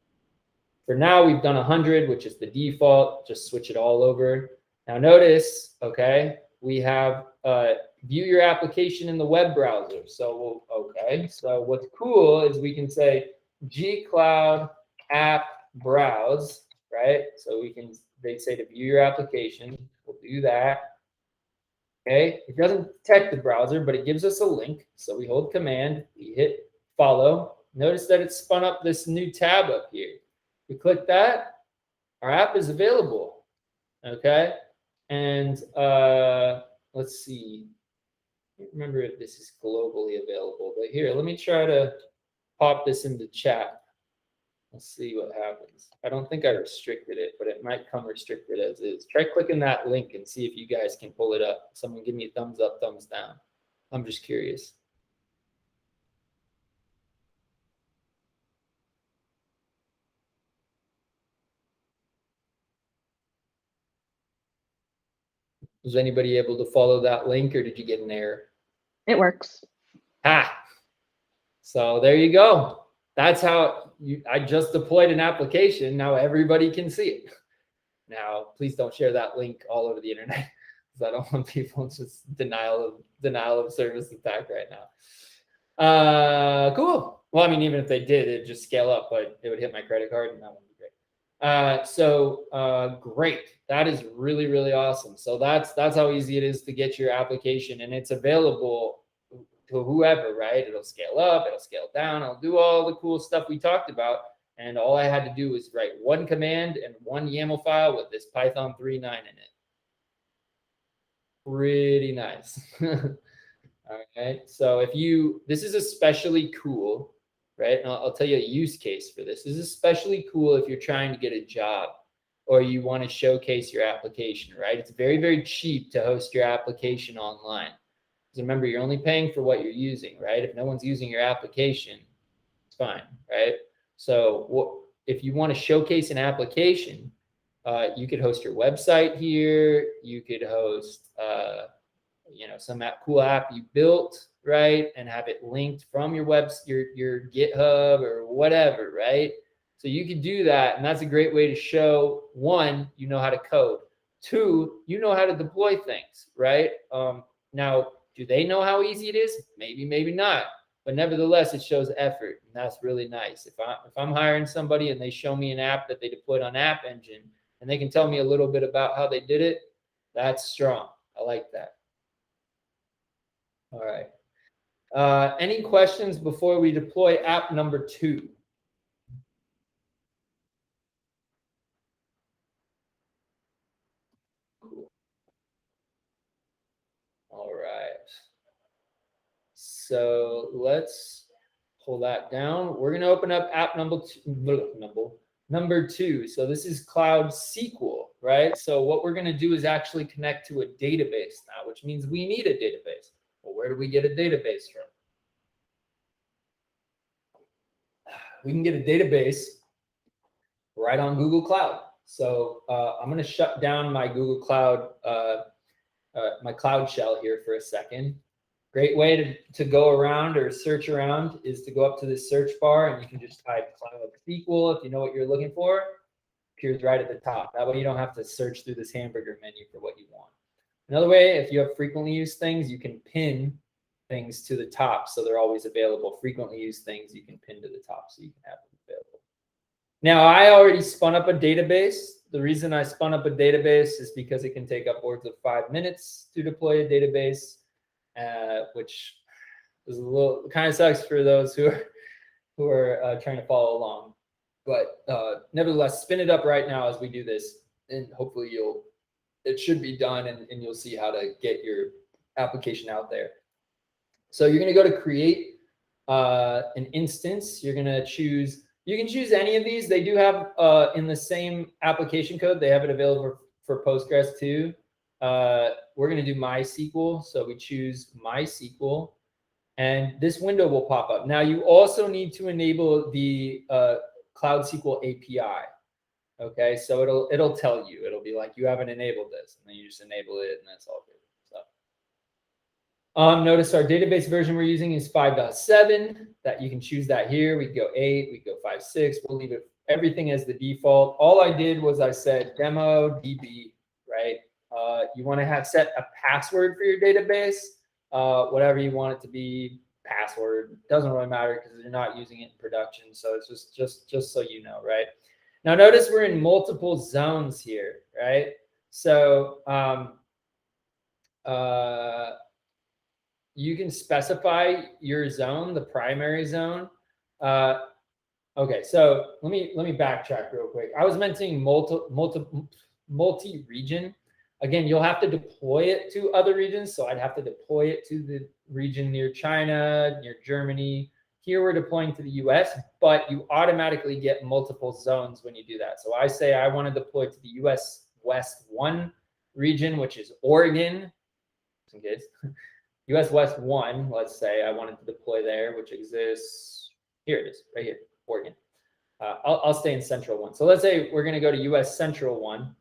For now, we've done 100, which is the default. Just switch it all over. Now notice, okay, we have view your application in the web browser. So what's cool is we can say gcloud app browse, right? So they say to view your application. We'll do that. Okay, it doesn't detect the browser, but it gives us a link. So we hold command, we hit follow. Notice that it's spun up this new tab up here. We click that, our app is available. Okay, and let's see. I can't remember if this is globally available, but here, let me try to pop this into chat. Let's see what happens. I don't think I restricted it, but it might come restricted as is. Try clicking that link and see if you guys can pull it up. Someone give me a thumbs up, thumbs down. I'm just curious. Was anybody able to follow that link, or did you get an error? It works. So there you go. That's how I just deployed an application. Now everybody can see it. Now, please don't share that link all over the internet, because I don't want people just denial of service attack right now. Cool. Well, I mean, even if they did, it'd just scale up, but it would hit my credit card, and that wouldn't be great. Great. That is really, really awesome. So that's how easy it is to get your application, and it's available to whoever, right? It'll scale up, it'll scale down, it'll do all the cool stuff we talked about. And all I had to do was write one command and one YAML file with this Python 3.9 in it. Pretty nice. All right. So this is especially cool, right? And I'll tell you a use case for this. This is especially cool if you're trying to get a job or you want to showcase your application, right? It's very, very cheap to host your application online. Because remember, you're only paying for what you're using, right? If no one's using your application, it's fine, right? So if you want to showcase an application, you could host your website here. You could host, some cool app you built, right? And have it linked from your your GitHub or whatever, right? So you could do that. And that's a great way to show, one, you know how to code. Two, you know how to deploy things, right? Now, do they know how easy it is? Maybe, maybe not. But nevertheless, it shows effort, and that's really nice. If I'm hiring somebody and they show me an app that they deployed on App Engine, and they can tell me a little bit about how they did it, that's strong. I like that. All right. Any questions before we deploy app number 2? Cool. All right. So let's pull that down. We're going to open up app number 2. So this is Cloud SQL, right? So what we're going to do is actually connect to a database now, which means we need a database. Well, where do we get a database from? We can get a database right on Google Cloud. So I'm going to shut down my Google Cloud, my Cloud Shell here for a second. Great way to go around or search around is to go up to this search bar and you can just type Cloud SQL if you know what you're looking for. Appears right at the top. That way you don't have to search through this hamburger menu for what you want. Another way, if you have frequently used things, you can pin things to the top so they're always available. Frequently used things you can pin to the top so you can have them available. Now, I already spun up a database. The reason I spun up a database is because it can take upwards of 5 minutes to deploy a database, which is a little kind of sucks for those who are trying to follow along. But nevertheless, spin it up right now as we do this, and hopefully it should be done, and you'll see how to get your application out there. So you're going to go to create an instance. You're going to choose. You can choose any of these. They do have in the same application code. They have it available for Postgres too. We're going to do MySQL. So we choose MySQL, and this window will pop up. Now you also need to enable the Cloud SQL API. Okay, so it'll tell you. It'll be like you haven't enabled this, and then you just enable it, and that's all good. Notice our database version we're using is 5.7. That you can choose that here. We go 8, we go 5.6. We'll leave it everything as the default. All I did was I said demo DB, right? You want to set a password for your database, whatever you want it to be. Password doesn't really matter because you're not using it in production. So it's just so you know, right? Now notice we're in multiple zones here, right? So you can specify your zone, the primary zone. Okay, so let me backtrack real quick. I was mentioning multi-region. Again, you'll have to deploy it to other regions. So I'd have to deploy it to the region near China, near Germany. Here we're deploying to the US, but you automatically get multiple zones when you do that. So I say I want to deploy to the US West 1 region, which is Oregon, just in case. US West 1, let's say I wanted to deploy there, which exists, here it is, right here, Oregon. I'll stay in Central 1. So let's say we're going to go to US Central 1,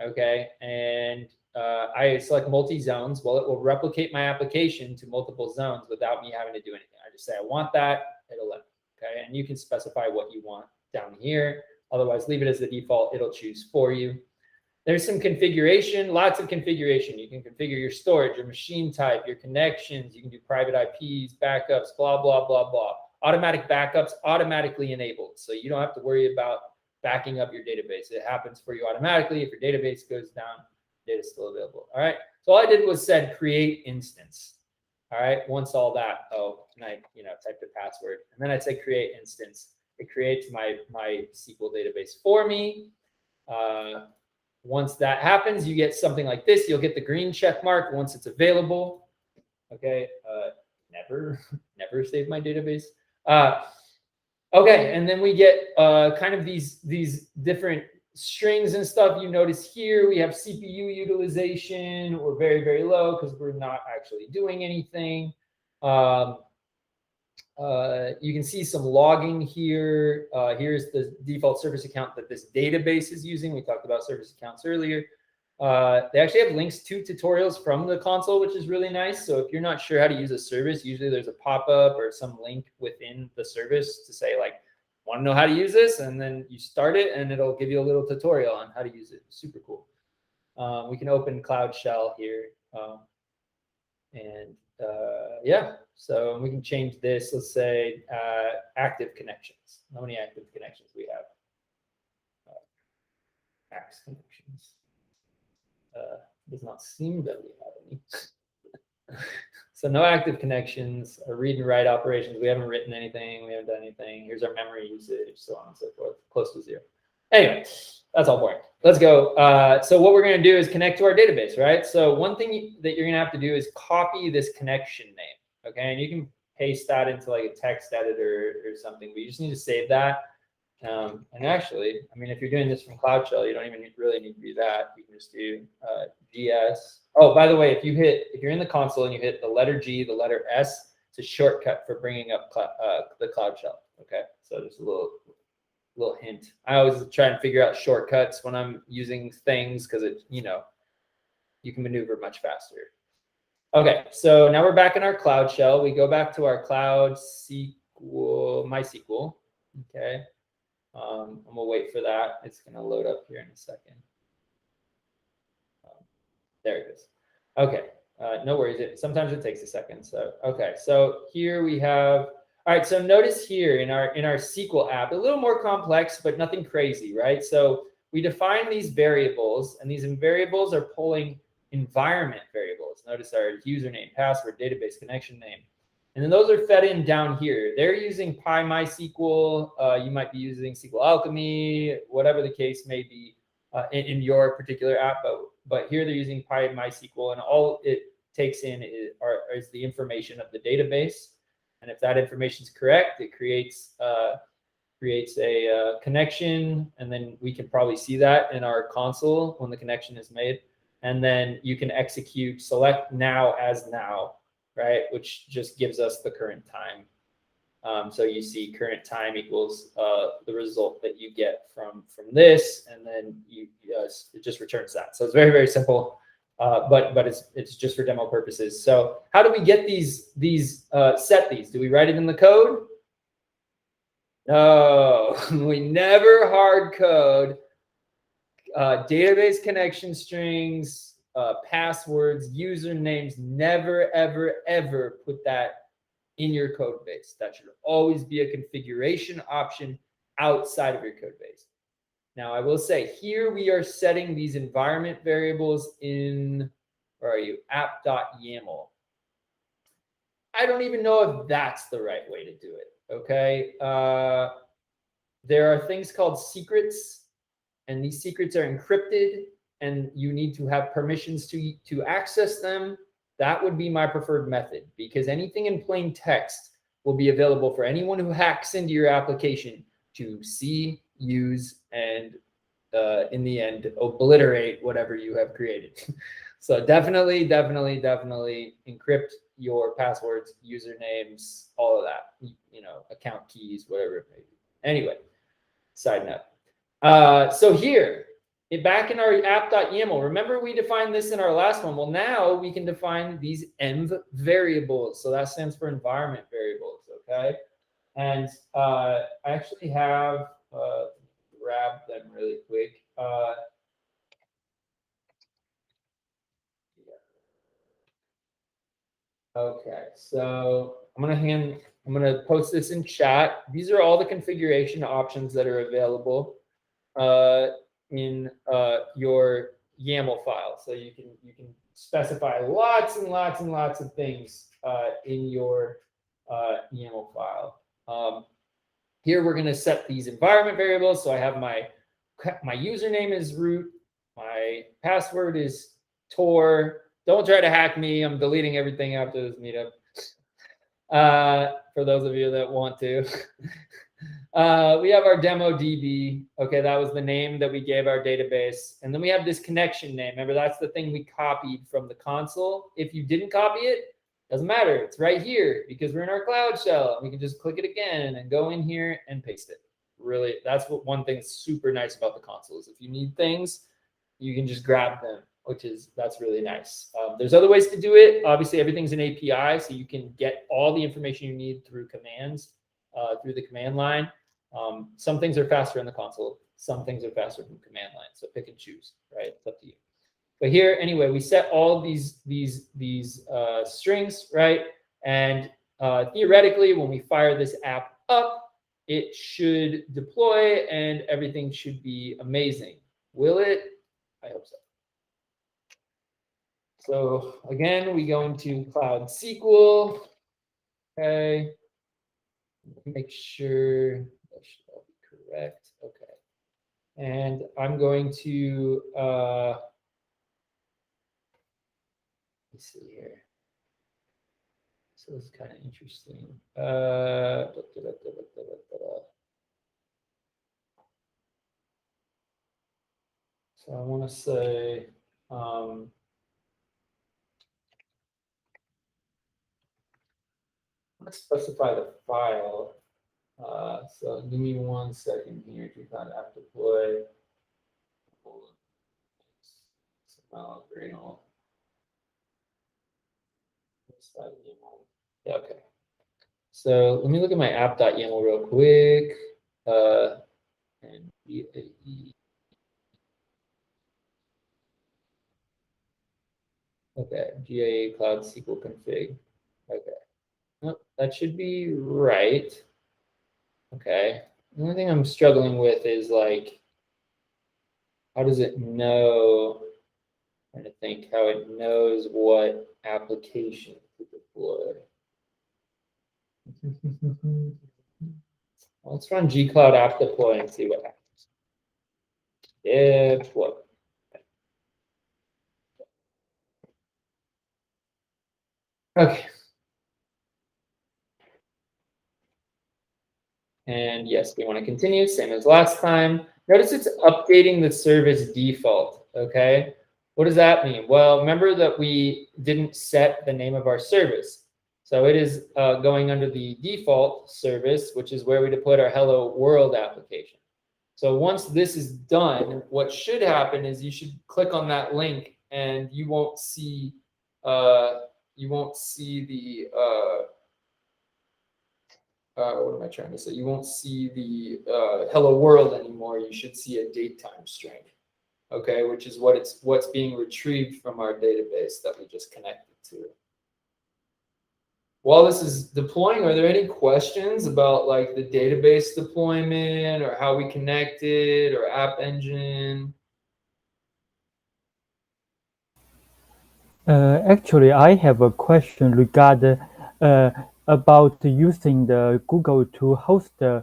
okay, and I select multi-zones. Well, it will replicate my application to multiple zones without me having to do anything. I just say I want that, it'll let me, okay, and you can specify what you want down here. Otherwise, leave it as the default, it'll choose for you. There's some configuration, lots of configuration. You can configure your storage, your machine type, your connections. You can do private IPs, backups, blah, blah, blah, blah. Automatic backups automatically enabled. So you don't have to worry about backing up your database. It happens for you automatically. If your database goes down, data is still available. All right. So all I did was said create instance. All right. Once all that, and I type the password, and then I say create instance. It creates my SQL database for me. Once that happens, you get something like this. You'll get the green check mark once it's available. Okay, never save my database. Okay, and then we get kind of these different strings and stuff. You notice here we have CPU utilization. We're very, very low because we're not actually doing anything. You can see some logging here. Here's the default service account that this database is using. We talked about service accounts earlier. They actually have links to tutorials from the console, which is really nice. So if you're not sure how to use a service, usually there's a pop-up or some link within the service to say, like, want to know how to use this? And then you start it, and it'll give you a little tutorial on how to use it. Super cool. We can open Cloud Shell here. Yeah, so we can change this. Let's say active connections. How many active connections we have? Max connections. Does not seem that we have any. So no active connections. Our read and write operations. We haven't written anything. We haven't done anything. Here's our memory usage, so on and so forth. Close to 0. Anyway, that's all boring. Let's go. So what we're going to do is connect to our database, right? So one thing that you're going to have to do is copy this connection name, okay? And you can paste that into like a text editor or something, but you just need to save that. And actually, I mean, if you're doing this from Cloud Shell, you don't even really need to do that. You can just do GS. Oh, by the way, if you're in the console and you hit the letter G, the letter S, it's a shortcut for bringing up the Cloud Shell, okay? So just a little hint. I always try and figure out shortcuts when I'm using things because you can maneuver much faster. Okay, so now we're back in our Cloud Shell. We go back to our Cloud SQL, MySQL. Okay, I'm gonna wait for that. It's gonna load up here in a second. There it is. Okay, no worries. Sometimes it takes a second. So okay, so here we have. All right, so notice here in our SQL app, a little more complex, but nothing crazy, right? So we define these variables, and these variables are pulling environment variables. Notice our username, password, database connection name. And then those are fed in down here. They're using PyMySQL. You might be using SQL Alchemy, whatever the case may be in your particular app. But here they're using PyMySQL, and all it takes in is the information of the database. And if that information is correct, it creates a connection, and then we can probably see that in our console when the connection is made. And then you can execute select now as now, right? Which just gives us the current time. So you see current time equals the result that you get from this, and then it just returns that. So it's very, very simple, but it's just for demo purposes. So how do we get set these? Do we write it in the code? No, we never hard code database connection strings, passwords, usernames. Never, ever, ever put that in your code base. That should always be a configuration option outside of your code base. Now, I will say here we are setting these environment variables in, where are you, app.yaml. I don't even know if that's the right way to do it, okay? There are things called secrets, and these secrets are encrypted, and you need to have permissions to access them. That would be my preferred method, because anything in plain text will be available for anyone who hacks into your application to see, use, and in the end, obliterate whatever you have created. So definitely encrypt your passwords, usernames, all of that, account keys, whatever it may be. Anyway, side note. So here, back in our app.yaml, remember we defined this in our last one. Well, now we can define these env variables. So that stands for environment variables, okay? And I actually have, grab them really quick. Okay, so I'm gonna post this in chat. These are all the configuration options that are available in your YAML file. So you can specify lots and lots and lots of things in your YAML file. Here we're gonna set these environment variables. So I have my username is root, my password is Tor. Don't try to hack me. I'm deleting everything after this meetup. For those of you that want to. We have our demo DB. Okay, that was the name that we gave our database. And then we have this connection name. Remember, that's the thing we copied from the console. If you didn't copy it, doesn't matter. It's right here because we're in our Cloud Shell. We can just click it again and go in here and paste it. Really, that's one thing that's super nice about the console is if you need things, you can just grab them, that's really nice. There's other ways to do it. Obviously, everything's an API, so you can get all the information you need through commands, through the command line. Some things are faster in the console. Some things are faster from command line. So pick and choose, right? It's up to you. But here, anyway, we set all these strings, right? And theoretically, when we fire this app up, it should deploy and everything should be amazing. Will it? I hope so. So again, we go into Cloud SQL. Okay. Make sure that should all be correct. Okay. And I'm going to let's see here. So this is kind of interesting. So I want to say let's specify the file. So give me 1 second here to kind of app deploy. apps.yaml. Yeah, okay. So let me look at my app.yaml real quick. And GAE. Okay, GAE Cloud SQL config. Okay. Nope, that should be right. Okay. The only thing I'm struggling with is like, how does it know? I'm trying to think how it knows what application to deploy. Let's run gcloud app deploy and see what happens. Deploy. Okay. And yes, we want to continue, same as last time. Notice it's updating the service default, okay? What does that mean? Well, remember that we didn't set the name of our service. So it is going under the default service, which is where we deployed our Hello World application. So once this is done, what should happen is you should click on that link and you won't see the what am I trying to say? You won't see the hello world anymore. You should see a datetime string, okay, which is what's being retrieved from our database that we just connected to. While this is deploying, are there any questions about like the database deployment or how we connect it or App Engine? Actually, I have a question regarding about using the Google to host the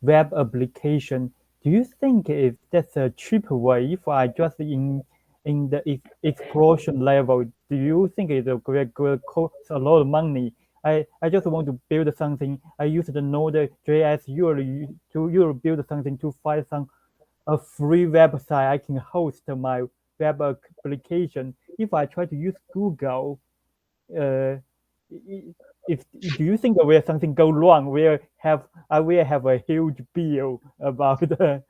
web application. Do you think if that's a cheaper way, if I just in the exploration level, do you think it will cost a lot of money? I just want to build something. I use the Node.js. You'll build something to find a free website I can host my web application. If I try to use Google, uh, if do you think where something go wrong, I will have a huge bill about the.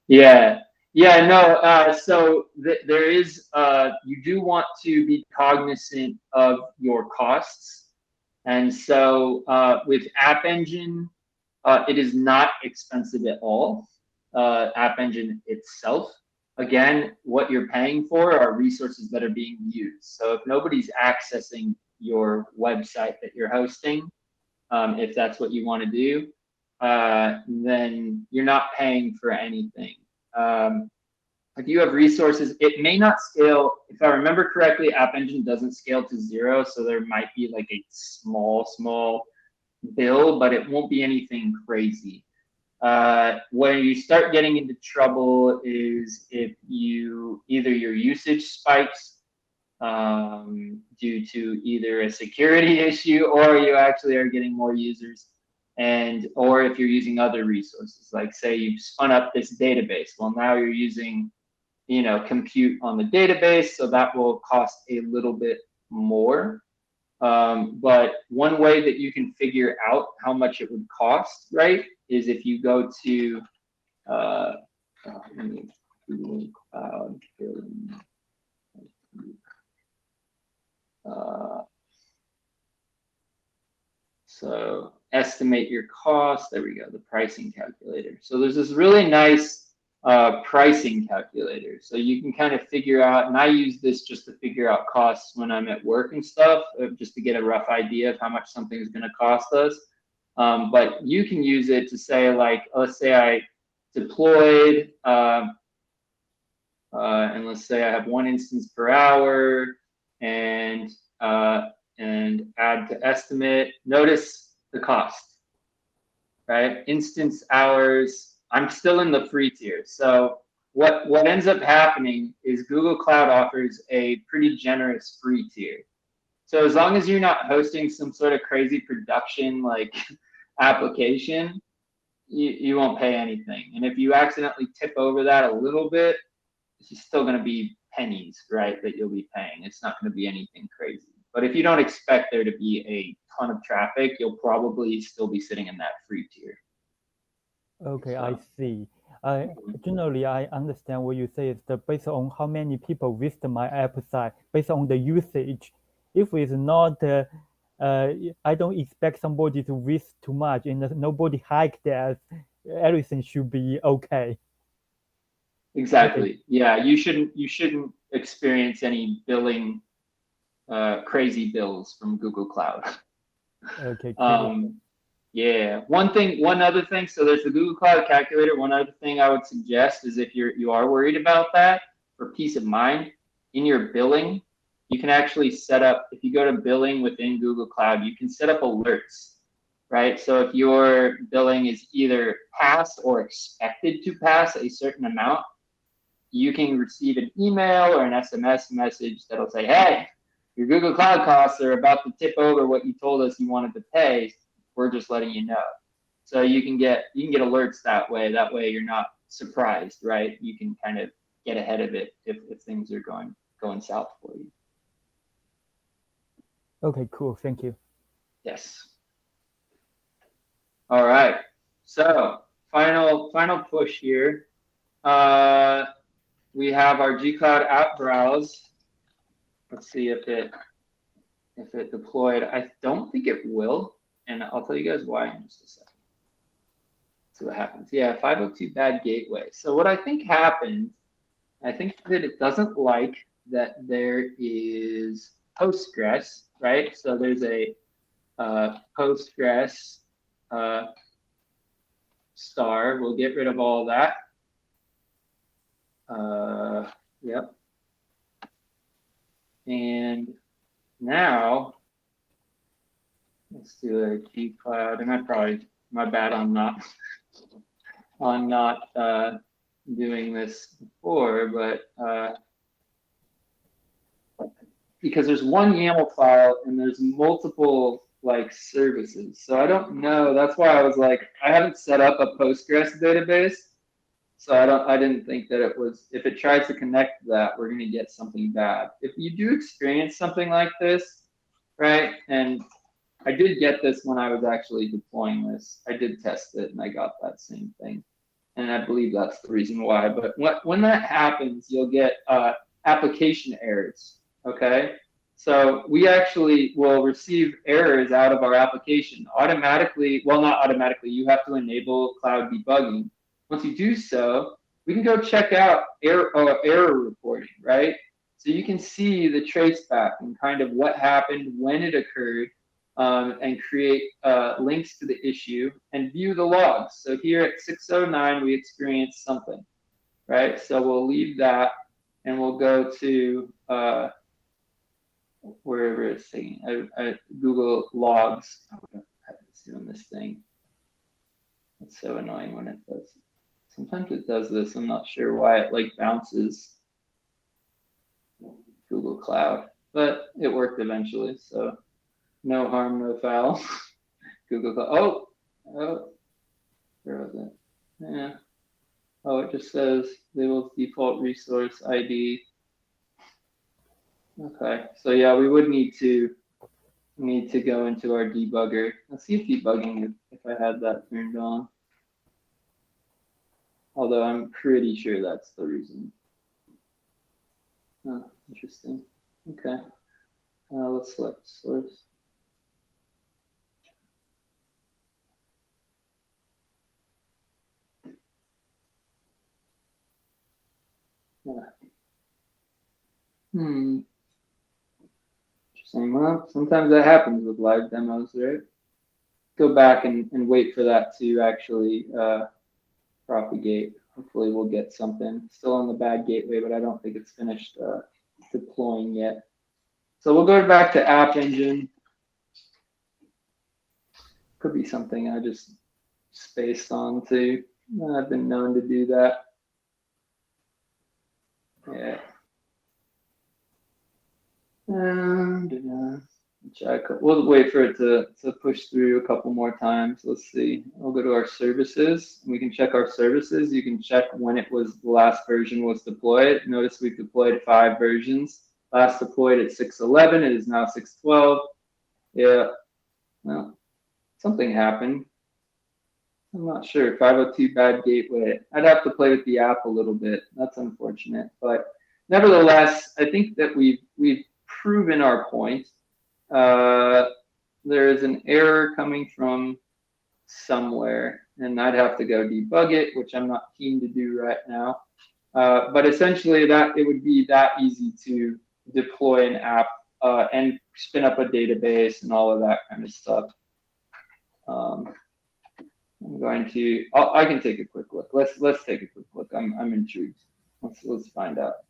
Yeah, yeah, no. So there is, you do want to be cognizant of your costs, and so with App Engine, it is not expensive at all. App Engine itself, again, what you're paying for are resources that are being used. So if nobody's accessing your website that you're hosting, if that's what you want to do, then you're not paying for anything. If you have resources, it may not scale. If I remember correctly, App Engine doesn't scale to 0, so there might be like a small bill, but it won't be anything crazy. Where you start getting into trouble is if either your usage spikes due to either a security issue or you actually are getting more users, or if you're using other resources, like say you've spun up this database. Well, now you're using, compute on the database, so that will cost a little bit more. But one way that you can figure out how much it would cost, right, is if you go to Google Cloud Billing. So estimate your cost. There we go, the pricing calculator. So there's this really nice pricing calculator. So you can kind of figure out, and I use this just to figure out costs when I'm at work and stuff, just to get a rough idea of how much something is going to cost us. But you can use it to say, like, let's say I deployed, and let's say I have 1 instance per hour, and add to estimate. Notice the cost, right? Instance hours. I'm still in the free tier. So what ends up happening is Google Cloud offers a pretty generous free tier. So as long as you're not hosting some sort of crazy production like application, you won't pay anything. And if you accidentally tip over that a little bit, it's still going to be pennies, right, that you'll be paying. It's not going to be anything crazy. But if you don't expect there to be a ton of traffic, you'll probably still be sitting in that free tier. Okay, I see. Generally, I understand what you say is that based on how many people visit my app site, based on the usage, if it's not, I don't expect somebody to risk too much, and nobody hike that, everything should be okay. Exactly. Yeah, you shouldn't experience any billing crazy bills from Google Cloud. Okay, cool. Yeah. One other thing. So there's the Google Cloud Calculator. One other thing I would suggest is if you are worried about that, for peace of mind, in your billing, you can actually set up. If you go to billing within Google Cloud, you can set up alerts, right? So if your billing is either passed or expected to pass a certain amount, you can receive an email or an SMS message that'll say, "Hey, your Google Cloud costs are about to tip over what you told us you wanted to pay. We're just letting you know." So you can get alerts that way. That way you're not surprised, right? You can kind of get ahead of it if things are going south for you. Okay, cool. Thank you. Yes. All right. So final push here. We have our G-Cloud app browse. Let's see if it deployed. I don't think it will, and I'll tell you guys why in just a second. See what happens. Yeah, 502 bad gateway. So what I think happened, I think that it doesn't like that there is Postgres, right? So there's a Postgres star. We'll get rid of all that. Yep. And now let's do a G-Cloud. And my bad on not doing this before, but because there's one YAML file and there's multiple like services. So I don't know. That's why I was like, I haven't set up a Postgres database. So I didn't think that it was, if it tries to connect to that, we're going to get something bad. If you do experience something like this, right? And I did get this when I was actually deploying this. I did test it and I got that same thing. And I believe that's the reason why. But when that happens, you'll get application errors, okay? So we actually will receive errors out of our application automatically. Well, not automatically. You have to enable cloud debugging. Once you do so, we can go check out error reporting, right? So you can see the traceback and kind of what happened, when it occurred, and create links to the issue and view the logs. So here at 6:09, we experienced something, right? So we'll leave that and we'll go to wherever it's saying, Google Logs. It's doing this thing. It's so annoying when it does. Sometimes it does this. I'm not sure why it like bounces Google Cloud, but it worked eventually. So no harm, no foul. Google Cloud. Oh, where was it? Yeah. Oh, it just says labels default resource ID. Okay, so yeah, we would need to go into our debugger. Let's see if debugging, if I had that turned on. Although I'm pretty sure that's the reason. Oh, interesting. Okay. Let's select source. Yeah. Interesting. Well, sometimes that happens with live demos, right? Go back and wait for that to actually propagate. Hopefully we'll get something. Still on the bad gateway, but I don't think it's finished deploying yet. So we'll go back to App Engine. Could be something I just spaced on too. I've been known to do that. Yeah. We'll wait for it to push through a couple more times. Let's see. We'll go to our services. We can check our services. You can check when it was, the last version was deployed. Notice we've deployed 5 versions. Last deployed at 6:11. It is now 6:12. Yeah. Well, something happened. I'm not sure. 502 bad gateway. I'd have to play with the app a little bit. That's unfortunate. But nevertheless, I think that we've proven our point. there is an error coming from somewhere, and I'd have to go debug it, which I'm not keen to do right now. But essentially, that it would be that easy to deploy an app and spin up a database and all of that kind of stuff. I'm going to. I can take a quick look. Let's take a quick look. I'm intrigued. Let's find out.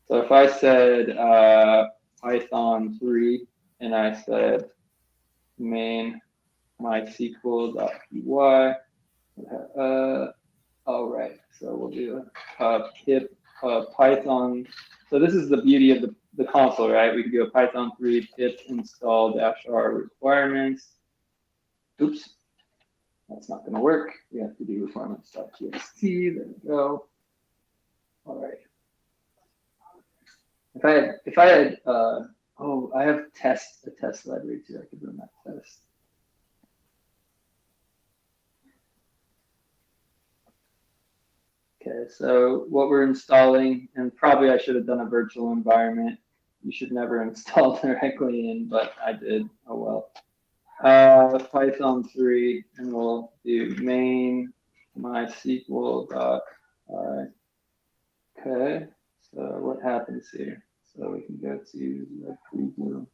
So if I said Python 3 and I said main mysql.py. All right, so we'll do pip Python. So this is the beauty of the console, right? We could do a Python 3 pip install -r requirements. Oops, that's not going to work. We have to do requirements.txt. There we go. All right. If I had oh, I have a test library too. I could run that test. Okay, so what we're installing, and probably I should have done a virtual environment. You should never install directly in, but I did. Oh well. Python 3, and we'll do main mysql.py. Okay, so what happens here? So we can go to the preview.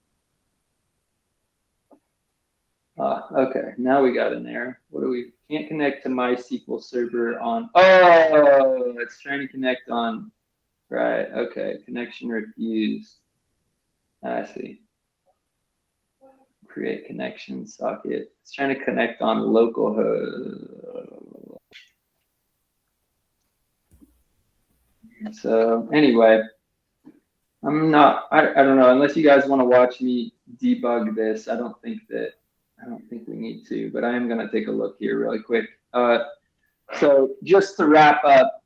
Okay, now we got an error. What do we can't connect to MySQL server on? Oh, it's trying to connect on. Right. Okay. Connection refused. I see. Create connection socket. It's trying to connect on localhost. So anyway, I don't know, unless you guys want to watch me debug this. I don't think we need to, but I am going to take a look here really quick. So just to wrap up,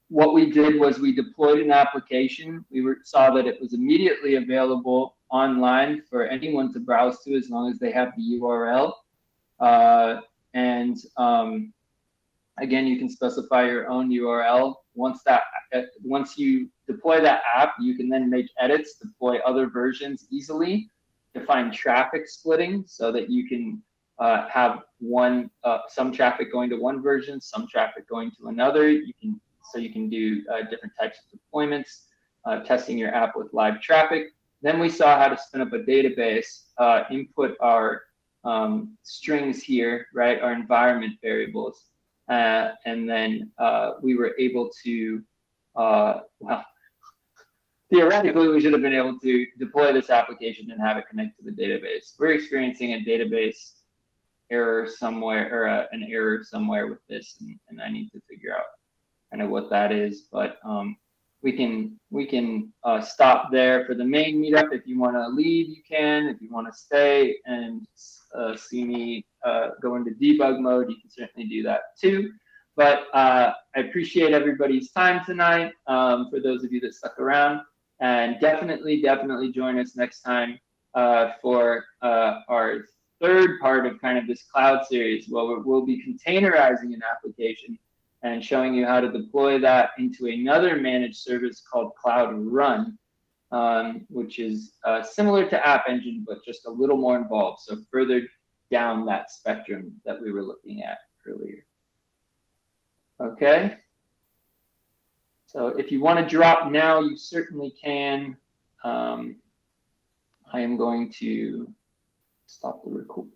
what we did was we deployed an application. We saw that it was immediately available online for anyone to browse to as long as they have the URL. Again, you can specify your own URL. Once you deploy that app, you can then make edits, deploy other versions easily, define traffic splitting so that you can have some traffic going to one version, some traffic going to another. You can do different types of deployments, testing your app with live traffic. Then we saw how to spin up a database, input our strings here, right, our environment variables. And then we were able to, well, theoretically, we should have been able to deploy this application and have it connect to the database. We're experiencing a database error somewhere, or an error somewhere with this, and I need to figure out kind of what that is. But we can stop there for the main meetup. If you want to leave, you can. If you want to stay and see me go into debug mode, you can certainly do that too. But I appreciate everybody's time tonight. For those of you that stuck around, and definitely join us next time for our third part of kind of this cloud series. Well, we'll be containerizing an application and showing you how to deploy that into another managed service called Cloud Run, which is similar to App Engine, but just a little more involved. So further down that spectrum that we were looking at earlier. Okay. So if you want to drop now, you certainly can. I am going to stop the recording.